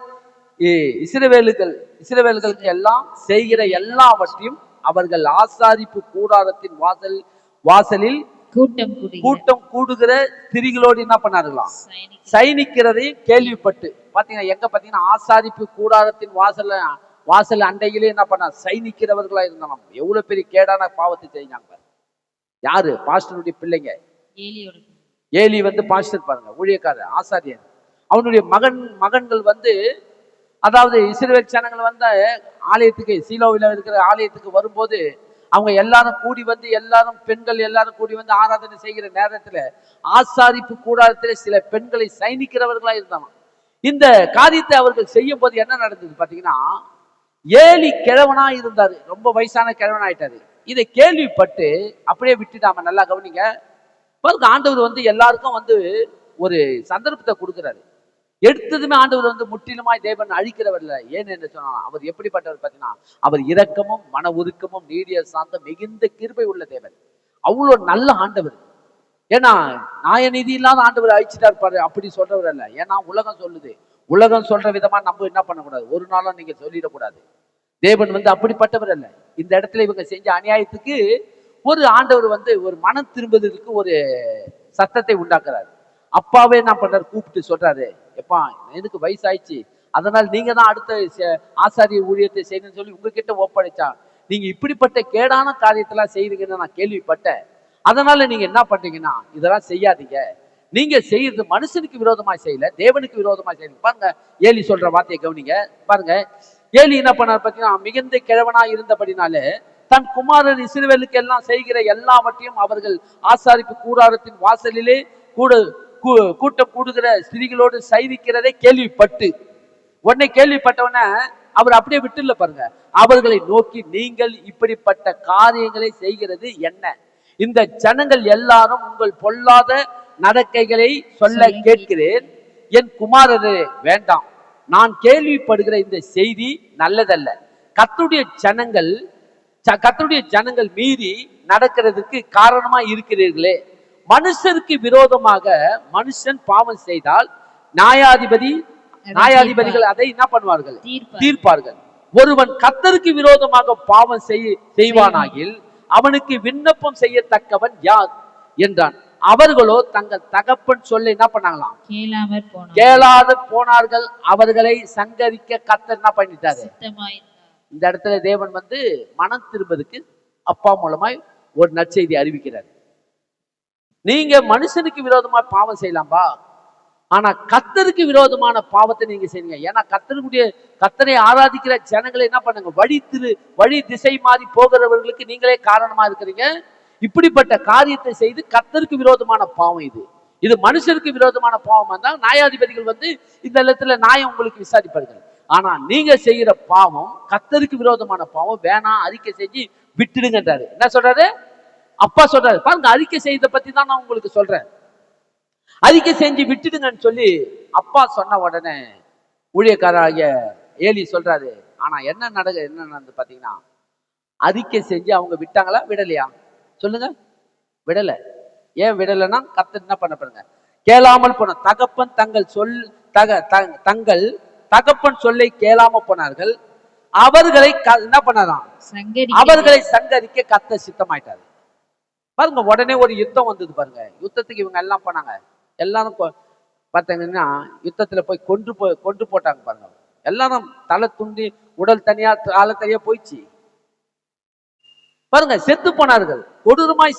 இஸ்ரவேலுக்கு எல்லாம் செய்கிற எல்லாவற்றையும் அவர்கள் ஆசாரிப்பு கூடாரத்தின் வாசலில் கூட்டம் கூடுகிற ஸ்திரீகளோடு என்ன பண்ணார்களாம், சயனிக்கிறதையும் கேள்விப்பட்டு. பாத்தீங்கன்னா எங்க பாத்தீங்கன்னா, ஆசாரிப்பு கூடாரத்தின் வாசல் அண்டையிலே என்ன பண்ண சயனிக்கிறவர்களா இருந்தாலும். எவ்வளவு பெரிய கேடான பாவத்தை செஞ்சாங்க. யாரு? பாஸ்டருடைய பிள்ளைங்க. ஏலி வந்து பாஸ்டர் பாருங்க, ஊழியக்காரர், ஆசாரியர். அவனுடைய மகன்கள் வந்து, அதாவது இஸ்ரவேல் ஜனங்கள் வந்து ஆலயத்துக்கு, சீலோவில் இருக்கிற ஆலயத்துக்கு வரும்போது அவங்க எல்லாரும் கூடி வந்து, எல்லாரும் பெண்கள் எல்லாரும் கூடி வந்து ஆராதனை செய்கிற நேரத்துல ஆசாரிப்பு கூடாரத்துல சில பெண்களை சயனிக்கிறவர்களா இருந்தாங்க. இந்த காரியத்தை அவர்கள் செய்யும் போது என்ன நடந்தது பாத்தீங்கன்னா, ஏலி கிழவனா இருந்தாரு, ரொம்ப வயசான கிழவனாயிட்டாரு. இதை கேள்விப்பட்டு அப்படியே விட்டுட்டாம. நல்லா கவனிங்க பாருங்க, ஆண்டவர் வந்து எல்லாருக்கும் வந்து ஒரு சந்தர்ப்பத்தை கொடுக்குறாரு. எடுத்ததுமே ஆண்டவர் வந்து முற்றிலுமாய் தேவன் அழிக்கிறவர் இல்லை. ஏன் என்று சொன்னா அவர் எப்படிப்பட்டவர் பார்த்தீங்கன்னா, அவர் இரக்கமும் மன உருக்கமும் நீடிய சார்ந்த மிகுந்த கிருபை உள்ள தேவன். அவ்வளவு நல்ல ஆண்டவர். ஏன்னா நியாயநீதி இல்லாத ஆண்டவர் அழிச்சிட்டா இருப்பாரு அப்படி சொல்றவர் அல்ல. ஏன்னா உலகம் சொல்லுது. உலகம் சொல்ற விதமா நம்ம என்ன பண்ணக்கூடாது, ஒரு நாளும் நீங்க சொல்லிடக்கூடாது. தேவன் வந்து அப்படிப்பட்டவர் அல்ல. இந்த இடத்துல இவங்க செஞ்ச அநியாயத்துக்கு ஒரு ஆண்டவர் வந்து ஒரு மனம் திரும்புவதற்கு ஒரு சத்தத்தை உண்டாக்குறாரு. அப்பாவே என்ன பண்றாரு, கூப்பிட்டு சொல்றாரு, எப்பா எனக்கு வயசாயிடுச்சு, அதனால் நீங்க தான் அடுத்த ஆசாரிய ஊழியத்தை செய்யணும்னு சொல்லி உங்ககிட்ட ஒப்படைச்சா நீங்க இப்படிப்பட்ட கேடான காரியத்தெல்லாம் செய்றீங்கன்னு நான் கேள்விப்பட்டேன். அதனால நீங்க என்ன பண்றீங்கன்னா இதெல்லாம் செய்யாதீங்க. நீங்க செய்யறது மனுஷனுக்கு விரோதமா செய்யல, தேவனுக்கு விரோதமா செய்யுங்க. பாருங்க ஏலி சொல்ற வார்த்தையை கவனிங்க. பாருங்க ஏலி என்ன பண்ணார் பார்த்தீங்கன்னா, மிகுந்த கிழவனா இருந்தபடினாலே தன் குமாரர் இஸ்ரவேலுக்கு எல்லாம் செய்கிற எல்லாவற்றையும் அவர்கள் ஆசாரிப்பு கூடாரத்தின் வாசலிலே கூட்டம் கூடுகிற ஸ்திரீகளோடு சைவிக்கிறதை கேள்விப்பட்டு உடனே கேள்விப்பட்டவன அவர் அப்படியே விட்டுல பாருங்க. அவர்களை நோக்கி நீங்கள் இப்படிப்பட்ட காரியங்களை செய்கிறது என்ன? இந்த ஜனங்கள் எல்லாரும் உங்கள் பொல்லாத நடக்கைகளை சொல்ல கேட்கிறேன். என் குமாரரே வேண்டாம், நான் கேள்விப்படுகிற இந்த செய்தி நல்லதல்ல. கர்த்தருடைய ஜனங்கள் மீறி நடக்கிறதுக்கு காரணமா இருக்கிறீர்களே. மனுஷருக்கு விரோதமாக மனுஷன் பாவம் செய்தால் நியாயாதிபதிகள் அதை என்ன பண்ணுவார்கள், தீர்ப்பார்கள். ஒருவன் கர்த்தருக்கு விரோதமாக பாவம் செய்வானாகில் அவனுக்கு விண்ணப்பம் செய்யத்தக்கவன் யார் என்றான். அவர்களோ தங்கள் தகப்பன் சொல்ல என்ன பண்ணாங்களாம், கேளாது போனார்கள். அவர்களை சங்கரிக்க கர்த்தர் என்ன பண்ணிட்டாரு. இந்த இடத்துல தேவன் வந்து மனம் திரும்பதுக்கு அப்பா மூலமாய் ஒரு நற்செய்தி அறிவிக்கிறார். நீங்க மனுஷனுக்கு விரோதமா பாவம் செய்யலாம்பா, ஆனா கர்த்தருக்கு விரோதமான பாவத்தை நீங்க செய்யுங்க. ஏன்னா கர்த்தரை ஆராதிக்கிற ஜனங்களை என்ன பண்ணுங்க, வழி திசை மாறி போகிறவர்களுக்கு நீங்களே காரணமா இருக்கிறீங்க. இப்படிப்பட்ட காரியத்தை செய்து கர்த்தருக்கு விரோதமான பாவம் இது மனுஷருக்கு விரோதமான பாவம் வந்தா நியாயாதிபதிகள் வந்து இந்த இடத்துல நியாயம் உங்களுக்கு விசாரிப்பார்கள். ஆனா நீங்க செய்யற பாவம் கர்த்தருக்கு விரோதமான பாவம், வேணாம் அறிக்கை செஞ்சு விட்டுடுங்கன்றாரு. என்ன சொல்றாரு, அப்பா சொல்றாரு. பாருங்க, அறிக்கை செய்த பத்தி தான் நான் உங்களுக்கு சொல்றேன். அறிக்கை செஞ்சு விட்டுடுங்கன்னு சொல்லி அப்பா சொன்ன உடனே ஊழியக்காரராகிய ஏலி சொல்றாரு. ஆனா என்ன நடந்து பாத்தீங்கன்னா, அறிக்கை செஞ்சு அவங்க விட்டாங்களா விடலையா சொல்லுங்க? விடல. ஏன் விடலைன்னா கர்த்தர் என்ன பண்ண பாருங்க, கேளாமல் போன தகப்பன் தங்கள் தகப்பன் சொல்லை கேளாம போனார்கள். அவர்களை என்ன பண்ணாராம், அவர்களை சங்கரிக்க கர்த்தர் சித்தமாயிட்டாரு. பாருங்க, உடனே ஒரு யுத்தம் வந்தது பாருங்க. யுத்தத்துக்கு இவங்க எல்லாம் போனாங்க. எல்லாரும் பார்த்தீங்கன்னா யுத்தத்துல போய் கொன்று போட்டாங்க பாருங்க. எல்லாரும் தலை துண்டி உடல் தனியா தலை தனியா போயிடுச்சு பாருங்க. செத்து போனார்கள், கொடூரமாய்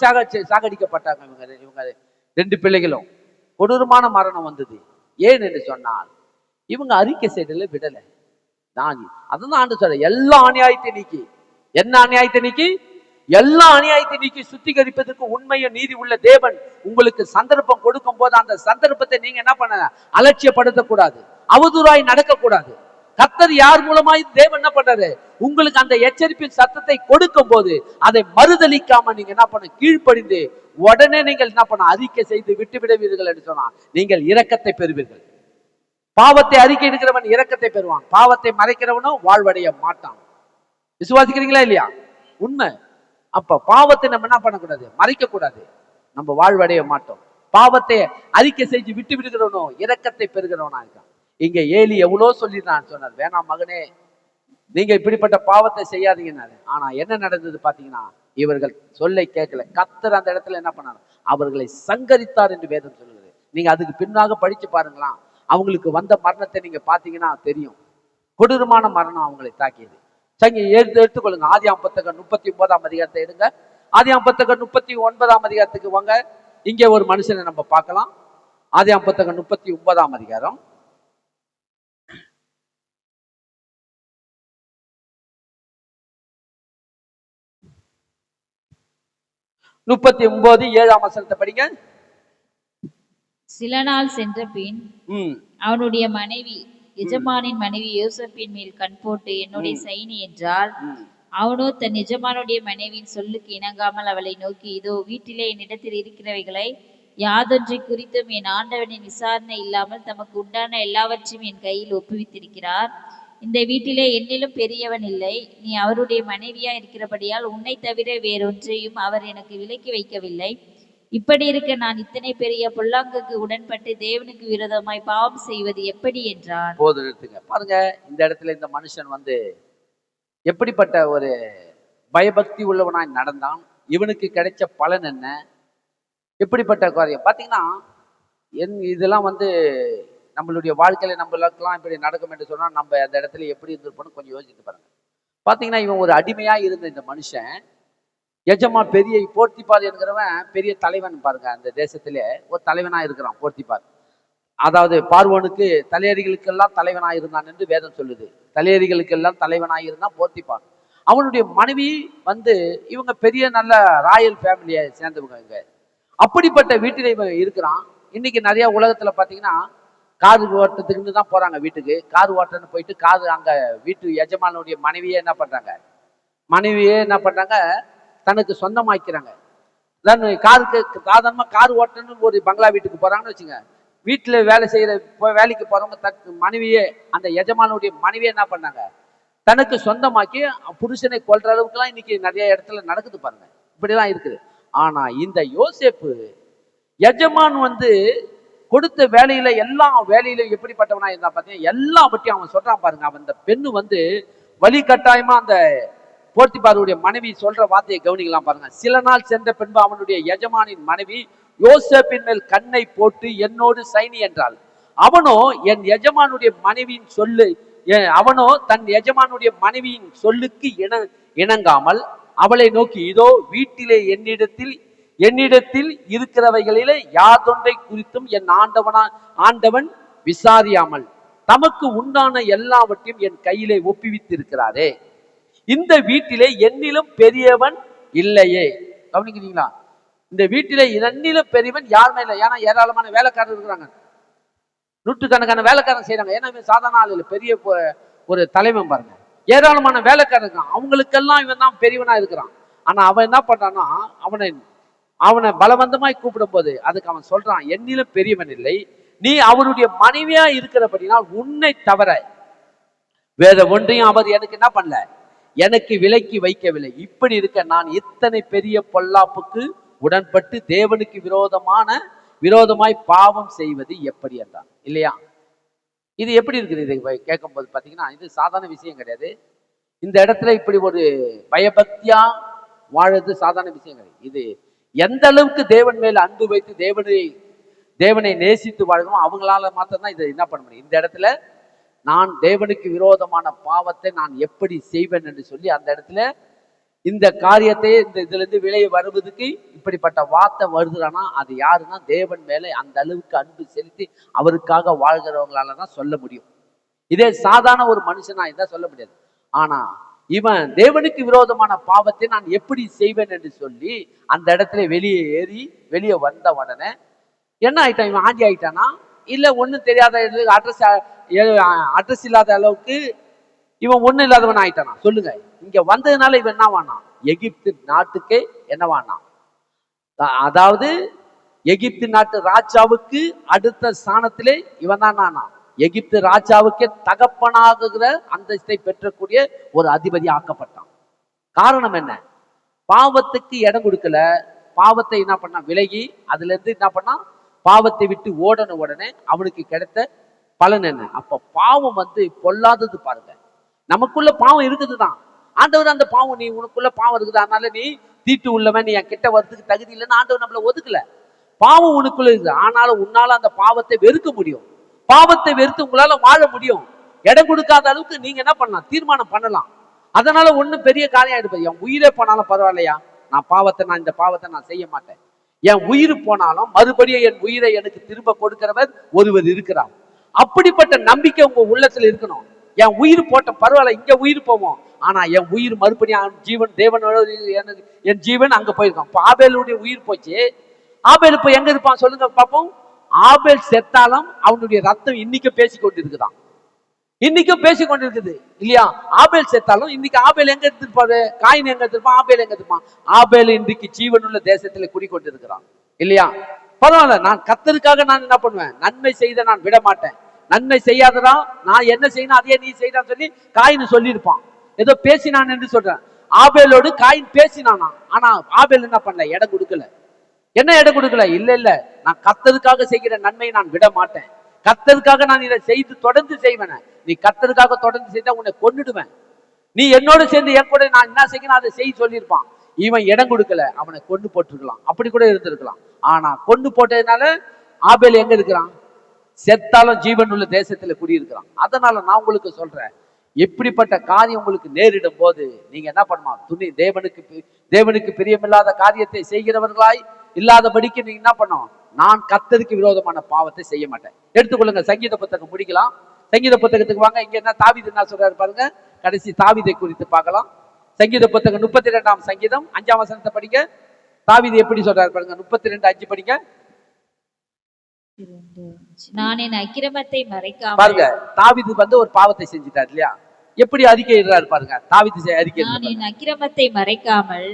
சாகடிக்கப்பட்டாங்க. இவங்க 2 பிள்ளைகளும் கொடூரமான மரணம் வந்தது. ஏன் என்று சொன்னால் இவங்க அறிக்கை செய்தல விடல. அதான் ஆண்டு சொல்ற, எல்லா அநியாயத்தை நீக்கி, என்ன அநியாயத்தை நீக்கி, எல்லா அநியாயத்தை நீக்கி சுத்திகரிப்பதற்கு உண்மையும் நீதி உள்ள தேவன் உங்களுக்கு சந்தர்ப்பம் கொடுக்கும் போது அந்த சந்தர்ப்பத்தை நீங்க என்ன பண்ண, அலட்சியப்படுத்தக்கூடாது, அவதூறாய் நடக்கக்கூடாது. கர்த்தர் யார் மூலமாய் தேவன் என்ன பண்றாரு, உங்களுக்கு அந்த எச்சரிப்பின் சத்தத்தை கொடுக்கும் போது அதை மறுதளிக்காம நீங்க என்ன பண்ண, கீழ்ப்படிந்து உடனே நீங்கள் என்ன பண்ண, அறிக்கை செய்து விட்டு விடுவீர்கள் என்று சொன்னா நீங்கள் இரக்கத்தை பெறுவீர்கள். பாவத்தை அறிக்கை எடுக்கிறவன் இரக்கத்தை பெறுவான், பாவத்தை மறைக்கிறவனும் வாழ்வடைய மாட்டான். விசுவாசிக்கிறீங்களா இல்லையா? உண்மை. அப்ப பாவத்தை நம்ம என்ன பண்ணக்கூடாது, மறைக்க கூடாது, நம்ம வாழ்வடைய மாட்டோம். பாவத்தை அறிக்கை செஞ்சு விட்டு விடுகிறவனோ இரக்கத்தை பெறுகிறவனா இருக்கான். இங்க ஏலி எவ்வளவு சொல்லிதான் சொன்னார், வேணாம் மகனே நீங்க இப்படிப்பட்ட பாவத்தை செய்யாதீங்கன்னாரு. ஆனா என்ன நடந்தது பாத்தீங்கன்னா, இவர்கள் சொல்லை கேட்கல. கர்த்தர் அந்த இடத்துல என்ன பண்ணாரு, அவர்களை சங்கரித்தார் என்று வேதம் சொல்லுது. நீங்க அதுக்கு பின்னாக படிச்சு பாருங்களா, அவங்களுக்கு வந்த மரணத்தை நீங்க பாத்தீங்கன்னா தெரியும். கொடூரமான மரணம் அவங்களை தாக்கியது. சங்கி எடுத்துக்கொள்ளுங்க. ஆதியாகமம் புத்தகம் 39ஆம் அதிகாரத்தை எடுங்க. ஆதியாகமம் புத்தகம் 39ஆம் அதிகாரத்துக்கு வாங்க. இங்கே ஒரு மனுஷனை நம்ம பார்க்கலாம். ஆதியாகமம் புத்தகம் 39ஆம் அதிகாரம். முப்பத்தி 7ஆம் வசனத்தை படிங்க. சில நாள் சென்ற பின் அவனுடைய மனைவி, எஜமானின் மனைவி யோசேப்பின் மேல் கண் போட்டு, என்னுடைய சைனி என்றால், அவனோ தன் எஜமானுடைய மனைவியின் சொல்லுக்கு இணங்காமல் அவளை நோக்கி, இதோ வீட்டிலே என்னிடத்தில் இருக்கிறவைகளை யாதொன்றை குறித்தும் என் ஆண்டவனின் விசாரணை இல்லாமல் தமக்கு உண்டான எல்லாவற்றையும் என் கையில் ஒப்புவித்திருக்கிறார். இந்த வீட்டிலே என்னிலும் பெரியவன் இல்லை. நீ அவருடைய மனைவியா இருக்கிறபடியால் உன்னை தவிர வேறொன்றையும் அவர் எனக்கு விலக்கி வைக்கவில்லை. இப்படி இருக்க நான் இத்தனை பெரிய பொல்லாங்குக்கு உடன்பட்டு தேவனுக்கு விரோதமாய் பாவம் செய்வது எப்படி என்றான். போது நிறுத்துங்க. பாருங்க, இந்த இடத்துல இந்த மனுஷன் எப்படிப்பட்ட ஒரு பயபக்தி உள்ளவனாய் நடந்தான். இவனுக்கு கிடைச்ச பலன் என்ன, எப்படிப்பட்ட காரியம் பாத்தீங்கன்னா, இதெல்லாம் நம்மளுடைய வாழ்க்கையில நம்மளுக்கெல்லாம் இப்படி நடக்கும் என்று சொன்னா நம்ம அந்த இடத்துல எப்படி இருந்திருப்போம்னு கொஞ்சம் யோசிச்சு பாருங்க. பாத்தீங்கன்னா, இவன் ஒரு அடிமையா இருந்த இந்த மனுஷன் எஜமா பெரிய போர்த்திபார் என்கிறவன் பெரிய தலைவன் பாருங்க. அந்த தேசத்திலே ஒரு தலைவனா இருக்கிறான் போர்த்திபார். அதாவது பார்வோனுக்கு தலையறிகளுக்கெல்லாம் தலைவனாக இருந்தான் என்று வேதம் சொல்லுது. தலையறிகளுக்கெல்லாம் தலைவனாக இருந்தான் போர்த்திபார். அவனுடைய மனைவி இவங்க பெரிய நல்ல ராயல் ஃபேமிலியை சேர்ந்தவங்க. அப்படிப்பட்ட வீட்டில் இவன் இருக்கிறான். இன்னைக்கு நிறைய உலகத்துல பாத்தீங்கன்னா கார் ஓட்டத்துக்குன்னு தான் போறாங்க வீட்டுக்கு. கார் ஓட்டன்னு போயிட்டு கார் அங்க வீட்டு எஜமானுடைய மனைவியே என்ன பண்றாங்க, தனக்கு சொந்தமாக்கிறாங்க. காருக்கு சாதாரணமா கார் ஓட்டன்னு ஒரு பங்களா வீட்டுக்கு போறாங்கன்னு வச்சுங்க. வீட்டுல வேலைக்கு போறவங்க மனைவியே, அந்த எஜமானுடைய மனைவியே என்ன பண்ணாங்க, தனக்கு சொந்தமாக்கி புருஷனை கொல்ற அளவுக்கு எல்லாம் இன்னைக்கு நிறைய இடத்துல நடக்குது பாருங்க. இப்படிலாம் இருக்குது. ஆனா இந்த யோசேப்பு எஜமான் கொடுத்த வேலையில எல்லா வேலையிலும் எப்படிப்பட்டவனா இருந்தா பாத்தீங்கன்னா, எல்லா பற்றியும் அவன் சொல்றான் பாருங்க. அவன் அந்த பெண்ணு வழி கட்டாயமா அந்த போர்த்திபாருடைய மனைவி சொல்ற வார்த்தையை கவனிக்கலாம் பாருங்க. சில நாள் சென்ற பின்பு அவனுடைய எஜமானின் மனைவி யோசேப்பின் மேல் கண்ணை போட்டு என்னோடு சைனி என்றாள். அவனோ தன் எஜமானுடைய மனைவியின் சொல்லுக்கு இணங்காமல் அவளை நோக்கி, இதோ வீட்டிலே என்னிடத்தில் இருக்கிறவைகளிலே யாதொன்றை குறித்தும் என் ஆண்டவன் விசாரியாமல் தமக்கு உண்டான எல்லாவற்றையும் என் கையிலே ஒப்புவித்திருக்கிறாரே. இந்த வீட்டிலே என்னிலும் பெரியவன் இல்லையே. கவனிக்கிறீங்களா? இந்த வீட்டிலே என்னிலும் பெரியவன் யாருமே இல்லை. ஏன்னா ஏராளமான வேலைக்காரர் இருக்கிறாங்க, நூற்றுக்கணக்கான வேலைக்காரன் செய்யறாங்க. ஏன்னா இவன் சாதாரண ஆள் இல்லை, பெரிய ஒரு தலைவன் பாருங்க. ஏராளமான வேலைக்காரர் இருக்கான். அவங்களுக்கெல்லாம் இவன் தான் பெரியவனா இருக்கிறான். ஆனா அவன் என்ன பண்றான்னா, அவனை பலவந்தமாய் கூப்பிடும் போது அதுக்கு அவன் சொல்றான், என்னிலும் பெரியவன் இல்லை. நீ அவருடைய மனைவியா இருக்கிறபடினால் உன்னை தவிர வேற ஒன்றையும் அவர் எனக்கு என்ன பண்ணல, எனக்கு விலக்கி வைக்கவில்லை. இப்படி இருக்க நான் இத்தனை பெரிய பொல்லாப்புக்கு உடன்பட்டு தேவனுக்கு விரோதமாய் பாவம் செய்வது எப்படி என்றான். இல்லையா? இது எப்படி இருக்குது? இதை கேட்கும் போது பாத்தீங்கன்னா, இது சாதாரண விஷயம் கிடையாது. இந்த இடத்துல இப்படி ஒரு பயபக்தியா வாழறது சாதாரண விஷயம் கிடையாது. இது எந்த அளவுக்கு தேவன் மேல அன்பு வைத்து தேவனை நேசித்து வாழ்கிறோம், அவங்களால மாத்திரம்தான் இதை என்ன பண்ண முடியும். இந்த இடத்துல நான் தேவனுக்கு விரோதமான பாவத்தை நான் எப்படி செய்வேன் என்று சொல்லி அந்த இடத்துல இந்த காரியத்தை இதுல இருந்து விலை வருவதுக்கு இப்படிப்பட்ட வார்த்தை வருதுன்னா அது யாருன்னா தேவன் மேல அந்த அளவுக்கு அன்பு செலுத்தி அவருக்காக வாழ்கிறவங்களாலதான் சொல்ல முடியும். இதே சாதாரண ஒரு மனுஷனா இதான் சொல்ல முடியாது. ஆனா இவன் தேவனுக்கு விரோதமான பாவத்தை நான் எப்படி செய்வேன் என்று சொல்லி அந்த இடத்துல வெளியே வந்த உடனே என்ன ஆயிட்டான், இவன் ஆண்டி ஆயிட்டானா இல்ல ஒண்ணும் தெரியாத அட்ரஸ் இல்லாத அளவுக்கு இவன் ஒண்ணும் இல்லாதவன் ஆயிட்டானா? சொல்லுங்க. இங்க வந்ததுனால இவன் என்ன வானா, எகிப்து நாட்டுக்கே என்னவானா, அதாவது எகிப்து நாட்டு ராஜாவுக்கு அடுத்த ஸ்தானத்திலே இவன் தான் நானா, எகிப்து ராஜாவுக்கே தகப்பனாகுகிற அந்தஸ்தை பெற்றக்கூடிய ஒரு அதிபதி ஆக்கப்பட்டான். காரணம் என்ன? பாவத்துக்கு இடம் கொடுக்கல. பாவத்தை என்ன பண்ணா, விலகி அதுல இருந்து என்ன பண்ணா, பாவத்தை விட்டு உடனே அவனுக்கு கிடைத்த பலன் என்ன? அப்ப பாவம் பொல்லாதது பாருங்க. நமக்குள்ள பாவம் இருக்குதுதான். ஆண்டவர் அந்த பாவம், நீ உனக்குள்ள பாவம் இருக்குது, அதனால நீ தீட்டு உள்ளவன், நீ என் கிட்ட வர்றதுக்கு தகுதி இல்லைன்னு ஆண்டவர் நம்மள ஒதுக்கல. பாவம் உனக்குள்ள இருக்குது. ஆனாலும் உன்னால அந்த பாவத்தை வெறுக்க முடியும். பாவத்தை வெறுத்து உங்களால வாழ முடியும். இடம் கொடுக்காத அளவுக்கு நீங்க என்ன பண்ணலாம், தீர்மானம் பண்ணலாம். அதனால ஒண்ணும் பெரிய காரியம் ஆயிடுது. என் உயிரே போனாலும் பரவாயில்லையா, இந்த பாவத்தை நான் செய்ய மாட்டேன். என் உயிர் போனாலும் மறுபடியும் என் உயிரை எனக்கு திரும்ப கொடுக்கிறவர் ஒருவர் இருக்கிறார். அப்படிப்பட்ட நம்பிக்கை உங்க உள்ளத்துல இருக்கணும். என் உயிர் போட்ட பரவாயில்ல, இங்க உயிர் போவோம், ஆனா என் உயிர் மறுபடியும் ஜீவன் தேவனோட என் ஜீவன் அங்க போயிருக்கான். இப்ப ஆபேலுடைய உயிர் போச்சு. ஆபேல் இப்ப எங்க இருப்பான் சொல்லுங்க பாப்போம். ஆபேல் செத்தாலும் அவனுடைய ரத்தம் இன்னைக்கும் பேசிக்கொண்டிருக்குதான், இன்னைக்கும் பேசிக்கொண்டிருக்குது இல்லையா? ஆபேல் செத்தாலும் இன்னைக்கு ஆபேல் எங்க இருந்திருப்பாரு, காயின் எங்க இருந்திருப்பான், ஆபேல் எங்க இருப்பான்? ஆபேல் இன்றைக்கு ஜீவனுள்ள தேசத்துல குடிக்கொண்டிருக்கிறான் இல்லையா? பரவாயில்ல, நான் கர்த்தருக்காக நான் என்ன பண்ணுவேன், நன்மை செய்த நான் விட மாட்டேன், நன்மை செய்யாததான் நான் என்ன செய்யணும் அதே நீ செய்யறான்னு சொல்லி காயின் சொல்லியிருப்பான். ஏதோ பேசினான் என்று சொல்றேன். ஆபேலோடு காயின் பேசினானா, ஆனா ஆபேல் என்ன பண்ணல, இடம் கொடுக்கல. என்ன இடம் கொடுக்கல? இல்ல இல்ல, நான் கர்த்தருக்காக செய்கிற நன்மையை நான் விட மாட்டேன், கர்த்தருக்காக நான் இதை செய்து தொடர்ந்து செய்வேன். நீ கர்த்தருக்காக தொடர்ந்து செய்தா உன்னை கொன்னுடுவேன், நீ என்னோட சேர்ந்து என் கூட நான் என்ன செய்யணும் அதை செய்ய சொல்லியிருப்பான். இவன் இடம் கொடுக்கல, அவனை கொண்டு போட்டுருக்கலாம், அப்படி கூட இருந்திருக்கலாம். ஆனா கொண்டு போட்டதுனால ஆபேல் எங்க இருக்கிறான்? செத்தாலும் ஜீவன் உள்ள தேசத்துல குடியிருக்கிறான். அதனால நான் உங்களுக்கு சொல்றேன், எப்படிப்பட்ட காரியம் உங்களுக்கு நேரிடும் போது நீங்க என்ன பண்ணுமா, தேவனுக்கு பிரியமில்லாத காரியத்தை செய்கிறவர்களாய் இல்லாதபடிக்கு நீங்க என்ன பண்ணும், நான் கர்த்தருக்கு விரோதமான பாவத்தை செய்ய மாட்டேன். எடுத்துக்கொள்ளுங்க, சங்கீத புத்தகம் முடிக்கலாம். சங்கீத புத்தகத்துக்கு வாங்க. இங்க என்ன தாவீது என்ன சொல்றாரு பாருங்க. கடைசி தாவீதை குறித்து பார்க்கலாம். சங்கீத புத்தகம் 32ஆம் சங்கீதம் 5ஆம் வசனத்தை படிங்க. தாவீது எப்படி சொல்றாரு பாருங்க. 32:5 படிங்க. நான் என் அக்கிரமத்தை மறைக்காமல், பாருங்க, தாவீது ஒரு பாவத்தை செஞ்சிட்டார் இல்லையா, எப்படி அறிக்கையிடுறாரு பாருங்க. தாவீது அறிக்கை, நான் என் அக்கிரமத்தை மறைக்காமல்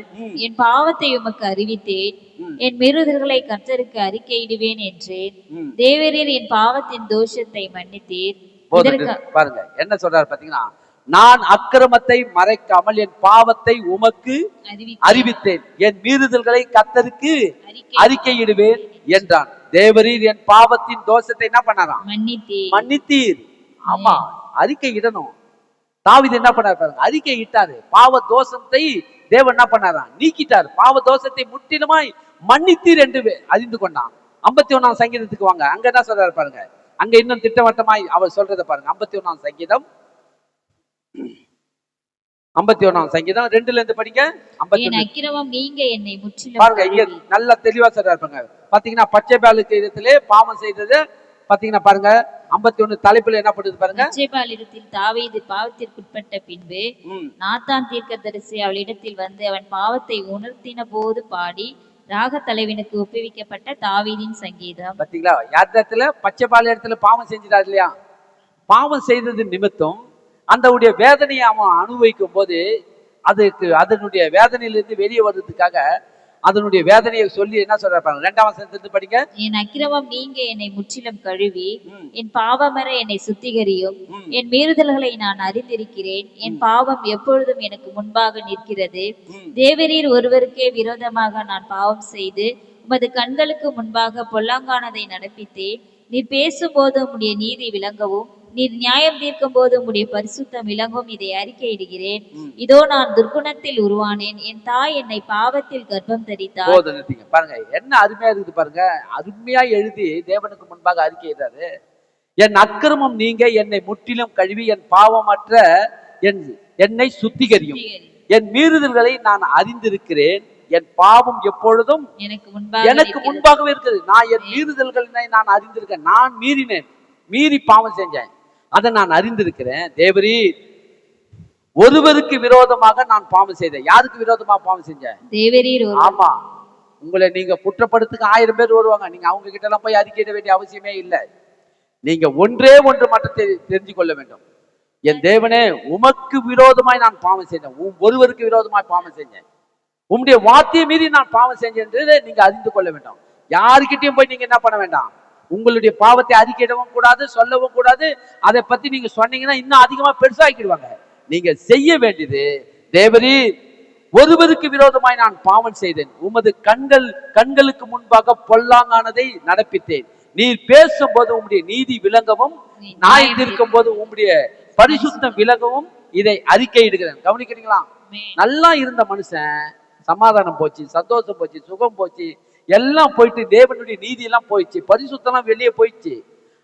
என் பாவத்தை உமக்கு அறிவித்தேன், என் மீறுதல்களை கர்த்தருக்கு அறிக்கையிடுவேன் என்றேன். தேவரீர் என் பாவத்தின் தோஷத்தை மன்னித்தீர். பாருங்க என்ன சொல்றாரு பாத்தீங்கன்னா, நான் அக்கிரமத்தை மறைக்காமல் என் பாவத்தை உமக்கு அறிவித்தேன், என் மீறுதல்களை கர்த்தருக்கு அறிக்கையிடுவேன் என்றான். தேவரீர் என் பாவத்தின் தோஷத்தை என்ன பண்ணாராம், மன்னித்தீர். ஆமா, அறிக்கை இடணும். தாவீது என்ன பண்ணாரு பாருங்க, அறிக்கை இட்டாரு. பாவ தோஷத்தை தேவன் என்ன பண்ணாராம், நீக்கிட்டார். பாவ தோஷத்தை முற்றிலுமாய் மன்னித்தீர் என்று அறிந்து கொண்டான். 51ஆம் சங்கீதத்துக்கு வாங்க. அங்க என்ன சொல்றாரு பாருங்க. அங்க இன்னும் திட்டவட்டமாய் அவர் சொல்றத பாருங்க. 51ஆம் சங்கீதம் 51ஆம் சங்கீதம் 2ல இருந்து படிங்க. பாருங்க, இங்க நல்ல தெளிவா சொல்றாரு பாருங்க. பாத்தீங்கன்னா பச்சைபாலுக்கு இடத்திலே பாவம் செய்தது பாத்தீங்கன்னா பாருங்க. 51 தலைப்புல என்ன பண்ணுது பாருங்க. பச்சைபாலிடத்தில் தாவீது பாவத்திற்குட்பட்ட பின்பு நாத்தான் தீர்க்கதரிசி அவளிடத்தில் வந்து அவன் பாவத்தை உணர்த்தின போது பாடி ராக தலைவனுக்கு ஒப்புவிக்கப்பட்ட தாவீதின் சங்கீதம். பாத்தீங்களா, யார் இடத்துல, பச்சைபால் இடத்துல பாவம் செஞ்சிட்டார் இல்லையா. பாவம் செய்தது நிமித்தம் அந்த வேதனையை அவன் அனுபவிக்கும் போது அதுக்கு அதனுடைய வேதனையிலிருந்து வெளியே வர்றதுக்காக அதனுடைய வேதனையை சொல்லி என்ன சொல்றாரு, 2ஆம் வசனத்திலிருந்து படிங்க. என் அக்கிரமம் நீங்க என்னை முற்றிலும் கழுவி என் பாவமற என்னை சுத்திகரியும், என் மீறுதல்களை நான் அறிந்திருக்கிறேன், என் பாவம் எப்பொழுதும் எனக்கு முன்பாக நிற்கிறது. தேவரீர் ஒருவருக்கே விரோதமாக நான் பாவம் செய்து உமது கண்களுக்கு முன்பாக பொல்லாங்கானதை நடப்பித்தேன். நீர் பேசும்போது உம்முடைய நீதி விளங்கவும், நீர் நியாயம் தீர்க்கும் போது உம்முடைய பரிசுத்தம் விளங்கும். இதை அறிக்கையிடுகிறேன். இதோ நான் துர்க்குணத்தில் உருவானேன், என் தாய் என்னை பாவத்தில் கர்ப்பம் தரித்தார். பாருங்க என்ன அருமையா இருக்குது பாருங்க. அருமையா எழுதி தேவனுக்கு முன்பாக அறிக்கையிடுறாரு. என் அக்கிரமம் நீங்க என்னை முற்றிலும் கழுவி என் பாவமற்ற என்னை சுத்திகரியும், என் மீறுதல்களை நான் அறிந்திருக்கிறேன், என் பாவம் எப்பொழுதும் எனக்கு முன்பாகவே இருக்குது. நான் என் மீறுதல்களை நான் அறிந்திருக்கேன். நான் மீறி பாவம் செஞ்சேன், அதை நான் அறிந்திருக்கிறேன். தேவரீர் ஒருவருக்கு விரோதமாக நான் பாவம் செய்தேன். யாருக்கு விரோதமாக பாவம் செஞ்சேன்? தேவரீர். ஆமா, உங்களை நீங்க குற்றப்படுத்துக்கு 1000 பேர் வருவாங்க. நீங்க அவங்க கிட்ட எல்லாம் போய் அறிக்கையிட வேண்டிய அவசியமே இல்லை. நீங்க ஒன்றே ஒன்று மட்டும் தெரிஞ்சு கொள்ள வேண்டும். என் தேவனே, உமக்கு விரோதமாய் நான் பாவம் செஞ்சேன், ஒருவருக்கு விரோதமாய் பாவம் செஞ்சேன், உம்முடைய வார்த்தையை மீறி நான் பாவம் செஞ்சேன் நீங்க அறிந்து கொள்ள வேண்டும். யாருக்கிட்டையும் போய் நீங்க என்ன பண்ண வேண்டாம், உங்களுடைய பாவத்தை அறிக்கையிடவும் கூடாது, சொல்லவும் கூடாது. அதை பத்தி நீங்க சொன்னீங்கன்னா இன்னும் அதிகமா பெருசாக்கிடுவாங்க. நீங்க செய்ய வேண்டியது, தேவரீர் ஒருவருக்கு விரோதமாய் நான் பாவம் செய்தேன், உமது கண்களுக்கு முன்பாக பொல்லாங்கானதை நடப்பித்தேன். நீர் பேசும்போது உம்முடைய நீதி விளங்கவும், நாய் தீர்க்கும் போது உம்முடைய பரிசுத்தம் விளங்கவும் இதை அறிக்கையிடுகிறேன். கவனிக்கிறீங்களா? நல்லா இருந்த மனுஷன் சமாதானம் போச்சு, சந்தோஷம் போச்சு, சுகம் போச்சு, எல்லாம் போயிட்டு தேவனுடைய நீதி எல்லாம் போயிடுச்சு, பரிசுத்தம் வெளியே போயிடுச்சு,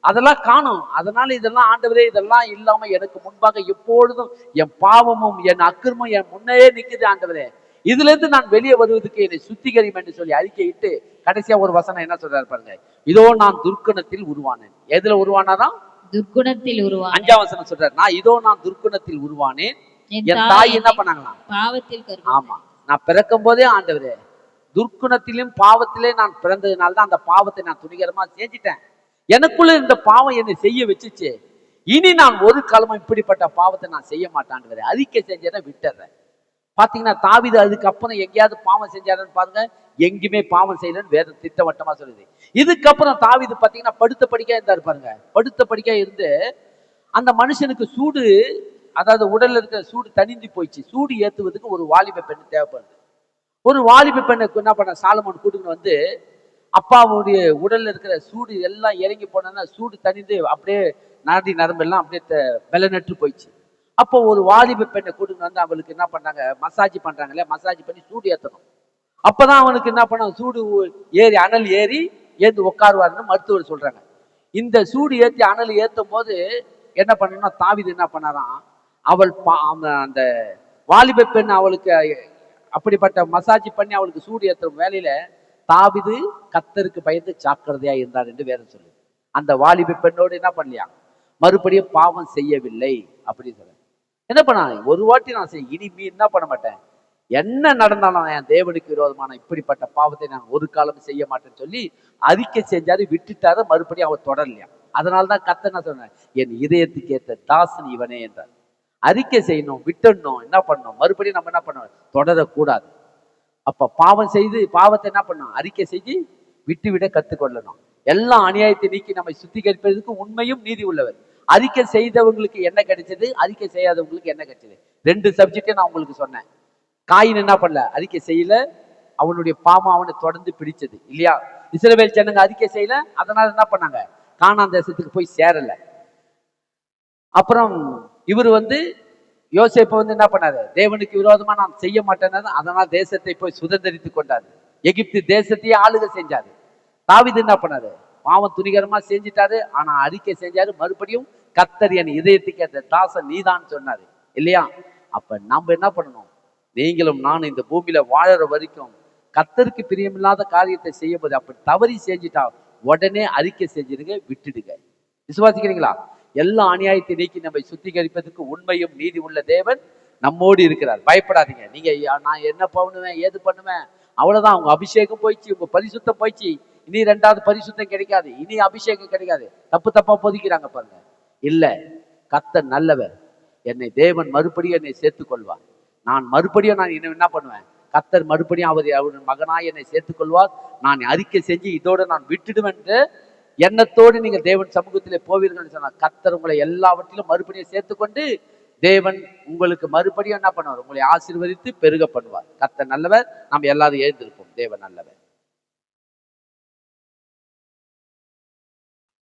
அதெல்லாம் காணும். அதனால இதெல்லாம் ஆண்டவரே, இதெல்லாம் இல்லாம எனக்கு முன்பாக எப்பொழுதும் என் பாவமும் என் அக்கிரமும் என் முன்னே நிக்குது ஆண்டவரே, இதுல இருந்து நான் வெளியே வருவதற்கு என்னை சுத்திகரியும் என்று சொல்லி அறிக்கையிட்டு கடைசியா ஒரு வசனம் என்ன சொல்றாரு பாருங்க. இதோ நான் துர்க்குணத்தில் உருவானேன். எதுல உருவானாதான்? துர்க்குணத்தில் உருவானேன். 5ஆம் வசனம் சொல்றாரு, நான் துர்க்குணத்தில் உருவானேன், என் தாய் என்ன பண்ணாங்களாம், பாவத்தில். ஆமா, நான் பிறக்கும் போதே ஆண்டவரே துர்க்குணத்திலும் பாவத்திலே நான் பிறந்ததுனால்தான் அந்த பாவத்தை நான் துணிகரமா செஞ்சிட்டேன். எனக்குள்ள இந்த பாவம் என்னை செய்ய வச்சுச்சு. இனி நான் ஒரு காலமும் இப்படிப்பட்ட பாவத்தை நான் செய்ய மாட்டான். அறிக்கை செஞ்சதை விட்டுறேன். பாத்தீங்கன்னா தாவீது அதுக்கப்புறம் எங்கேயாவது பாவம் செஞ்சாருன்னு பாருங்க, எங்கேயுமே பாவம் செய்யலன்னு வேதம் திட்டவட்டமா சொல்லுது. இதுக்கப்புறம் தாவீது பாத்தீங்கன்னா படுத்த படிக்கா இருந்தாரு பாருங்க. படுத்த படிக்கா இருந்து அந்த மனுஷனுக்கு சூடு, அதாவது உடல்ல இருக்கிற சூடு தணிந்து போயிடுச்சு. சூடு ஏத்துவதற்கு ஒரு வாலிப பெண் தேவைப்படுது. ஒரு வாலிப பெண்ணுக்கு என்ன பண்ண சாலமோன் கூட்டுன்னு வந்து, அப்பாவுடைய உடல்ல இருக்கிற சூடு எல்லாம் இறங்கி போனோன்னா சூடு தணிந்து அப்படியே நாடி நரம்பெல்லாம் அப்படியே பலனற்று போயிடுச்சு. அப்போ ஒரு வாலிப பெண்ணை கூட்டுன்னு வந்து அவளுக்கு என்ன பண்ணாங்க, மசாஜ் பண்றாங்க இல்லையா, மசாஜ் பண்ணி சூடு ஏற்றணும். அப்பதான் அவனுக்கு என்ன பண்ண, சூடு ஏறி அனல் ஏறி ஏந்து உட்காருவாருன்னு மருத்துவர் சொல்றாங்க. இந்த சூடு ஏற்றி அனல் ஏற்றும் போது என்ன பண்ணணும்னா, தாவீது என்ன பண்ணாராம், அவள் அந்த வாலிப பெண் அவளுக்கு அப்படிப்பட்ட மசாஜ் பண்ணி அவளுக்கு சூடு ஏற்றும் வேலையில தாவீது கர்த்தருக்கு பயந்து ஜாக்கிரதையா இருந்தார் என்று வேற சொல்லு. அந்த வாலிப பெண்ணோடு என்ன பண்ணலையா, மறுபடியும் பாவம் செய்யவில்லை அப்படின்னு சொல்ல. என்ன பண்ண, ஒரு வாட்டி நான் செய்ய, இனி என்ன பண்ண மாட்டேன், என்ன நடந்தாலும் என் தேவனுக்கு விரோதமான இப்படிப்பட்ட பாவத்தை நான் ஒரு காலம் செய்ய மாட்டேன்னு சொல்லி அறிக்கை செஞ்சாரு, விட்டுட்டாரு. மறுபடியும் அவர் தொடரலையா. அதனால்தான் கர்த்தர் என்ன சொன்னார், என் இதயத்துக்கு ஏற்ற தாசன் இவனே என்றார். அறிக்கை செய்யணும், விட்டுடணும், என்ன பண்ணணும், மறுபடியும் நம்ம என்ன பண்ணணும், தொடரக்கூடாது. அப்ப பாவம் செய்து பாவத்தை என்ன பண்ணணும், அறிக்கை செஞ்சு விட்டுவிட கத்துக்கொள்ளணும். எல்லா அநியாயத்தை நீக்கி நம்மை சுத்திகரிப்பதற்கு உண்மையும் நீதி உள்ளவர். அறிக்கை செய்தவங்களுக்கு என்ன கிடைச்சது, அறிக்கை செய்யாதவங்களுக்கு என்ன கிடைச்சது, ரெண்டு சப்ஜெக்டே நான் உங்களுக்கு சொன்னேன். காயின் என்ன பண்ணல, அறிக்கை செய்யல, அவனுடைய பாவம் அவனை தொடர்ந்து பிடிச்சது இல்லையா. இஸ்ரவேல் ஜனங்க அறிக்கை செய்யல, அதனால என்ன பண்ணாங்க, கானான் தேசத்துக்கு போய் சேரல. அப்புறம் இவர் வந்து யோசேப்பை வந்து என்ன பண்ணாரு, தேவனுக்கு விரோதமா நான் செய்ய மாட்டேன்னு, அதனால தேசத்தை போய் சுதந்திரித்து கொண்டாரு. எகிப்து தேசத்தையே ஆளுகை செஞ்சாரு. தாவீது என்ன பண்ணாரு, பாவம் துணிகரமா செஞ்சிட்டாரு, ஆனா அறிக்கை செஞ்சாரு. மறுபடியும் கர்த்தர் என் இதயத்துக்கு அந்த தாசன் நீதான் சொன்னாரு இல்லையா. அப்ப நம்ம என்ன பண்ணணும், நீங்களும் நானும் இந்த பூமியில வாழற வரைக்கும் கர்த்தருக்கு பிரியமில்லாத காரியத்தை செய்யும் போது, அப்படி தவறி செஞ்சுட்டா உடனே அறிக்கை செஞ்சிருங்க, விட்டுடுங்க. விசுவாசிக்கிறீங்களா? எல்லா அநியாயத்தை நீக்கி நம்மை சுத்திகரிப்பதற்கு உண்மையும் நீதி உள்ள தேவன் நம்மோடு இருக்கிறார். பயப்படாதீங்க. நீங்க நான் என்ன பண்ணுவேன் ஏது பண்ணுவேன், அவ்வளவுதான். உங்க அபிஷேகம் போயிடுச்சு, உங்க பரிசுத்தம் போயிடுச்சு, இனி ரெண்டாவது பரிசுத்தம் கிடைக்காது, இனி அபிஷேகம் கிடைக்காது. தப்பு தப்பா பொதிக்கிறாங்க பாருங்க. இல்ல, கர்த்தர் நல்லவர். என்னை தேவன் மறுபடியும் என்னை சேர்த்துக் கொள்வார். நான் மறுபடியும் நான் என்ன பண்ணுவேன், கர்த்தர் மறுபடியும் அவர் மகனாய் என்னை சேர்த்துக் கொள்வார். நான் அறிக்கை செஞ்சு இதோட நான் விட்டுடுவேன் எண்ணத்தோடு நீங்க தேவன் சமூகத்திலே போவீர்கள் சொன்னார். கர்த்தர் உங்களை எல்லாவற்றிலும் மறுபடியும் சேர்த்துக்கொண்டு தேவன் உங்களுக்கு மறுபடியும் என்ன பண்ணுவார், உங்களை ஆசீர்வதித்து பெருக பண்ணுவார். கர்த்தர் நல்லவர். நாம் எல்லாரும் எழுந்திருப்போம். தேவன் நல்லவர்.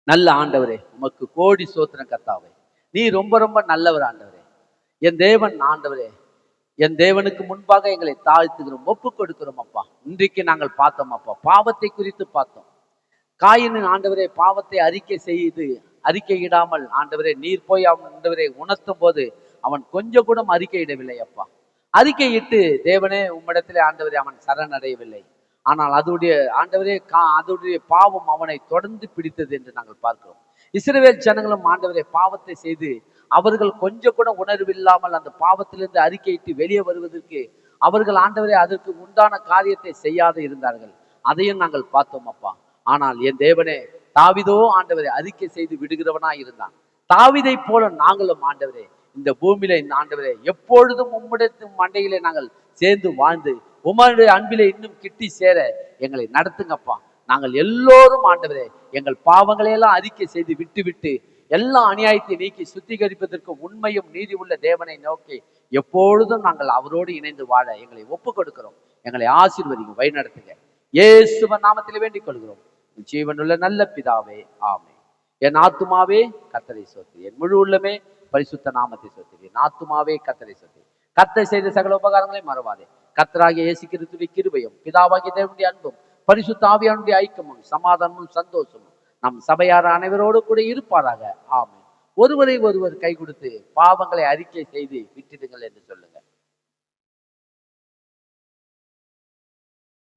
நல்ல ஆண்டவரே, உமக்கு கோடி சோத்திரம் கர்த்தாவே. நீ ரொம்ப ரொம்ப நல்லவர் ஆண்டவரே. என் தேவன் ஆண்டவரே, என் தேவனுக்கு முன்பாக எங்களை தாழ்த்துகிறோம், ஒப்பு கொடுக்கிறோம் அப்பா. இன்றைக்கு நாங்கள் பார்த்தோம் அப்பா, பாவத்தை குறித்து பார்த்தோம். காயினின் ஆண்டவரே பாவத்தை அறிக்கை செய்து அறிக்கையிடாமல் ஆண்டவரே நீர் போய் அவன் ஆண்டவரை உணர்த்தும் போது அவன் கொஞ்சம் கூட அறிக்கையிடவில்லை அப்பா. அறிக்கையிட்டு தேவனே உம்மிடத்திலே ஆண்டவரே அவன் சரணடையவில்லை. ஆனால் அதோடைய ஆண்டவரே அதோடைய பாவம் அவனை தொடர்ந்து பிடித்தது என்று நாங்கள் பார்க்கிறோம். இஸ்ரவேல் ஜனங்களும் ஆண்டவரே பாவத்தை செய்து அவர்கள் கொஞ்சம் கூட உணர்வில்லாமல் அந்த பாவத்திலிருந்து அறிக்கையிட்டு வெளியே வருவதற்கு அவர்கள் ஆண்டவரே அதற்கு உண்டான காரியத்தை செய்யாது இருந்தார்கள். அதையும் நாங்கள் பார்த்தோம் அப்பா. ஆனால் என் தேவனே, தாவீதோ ஆண்டவரே அறிக்கை செய்து விடுகிறவனாய் இருந்தான். தாவீதை போல நாங்களும் ஆண்டவரே இந்த பூமியில இந்த ஆண்டவரே எப்பொழுதும் உம்முடைய மண்டையிலே நாங்கள் சேர்ந்து வாழ்ந்து உம்முடைய அன்பிலே இன்னும் கிட்டி சேர எங்களை நடத்துங்கப்பா. நாங்கள் எல்லோரும் ஆண்டவரே எங்கள் பாவங்களை எல்லாம் அறிக்கை செய்து விட்டு விட்டு எல்லா அநியாயத்தை நீக்கி சுத்திகரிப்பதற்கு உண்மையும் நீதி உள்ள தேவனை நோக்கி எப்பொழுதும் நாங்கள் அவரோடு இணைந்து வாழ எங்களை ஒப்பு கொடுக்கிறோம். எங்களை ஆசீர்வதிங்க, வழி நடத்துங்க. இயேசுவின் நாமத்திலே வேண்டிக் கொள்கிறோம் ஜீவனுள்ள நல்ல பிதாவே, ஆமே. என் ஆத்துமாவே கர்த்தரை ஸ்தோத்திரி, என் முழு உள்ளமே பரிசுத்த நாமத்தை ஸ்தோத்திரி. என் ஆத்துமாவே கர்த்தரை ஸ்தோத்திரி. கர்த்தர் செய்த சகல உபகாரங்களை மறவாதே. கர்த்தராகிய இயேசு கிறிஸ்துவின் கிருபையும் பிதாவாகிய தேவனுடைய அன்பும் பரிசுத்த ஆவியானுடைய ஐக்கியமும் சமாதானமும் சந்தோஷமும் நம் சபையார் அனைவரோடு கூட இருப்பாராக, ஆமே. ஒருவரை ஒருவர் கை கொடுத்து பாவங்களை அறிக்கை செய்து விட்டுடுங்கள் என்று சொல்லுங்க.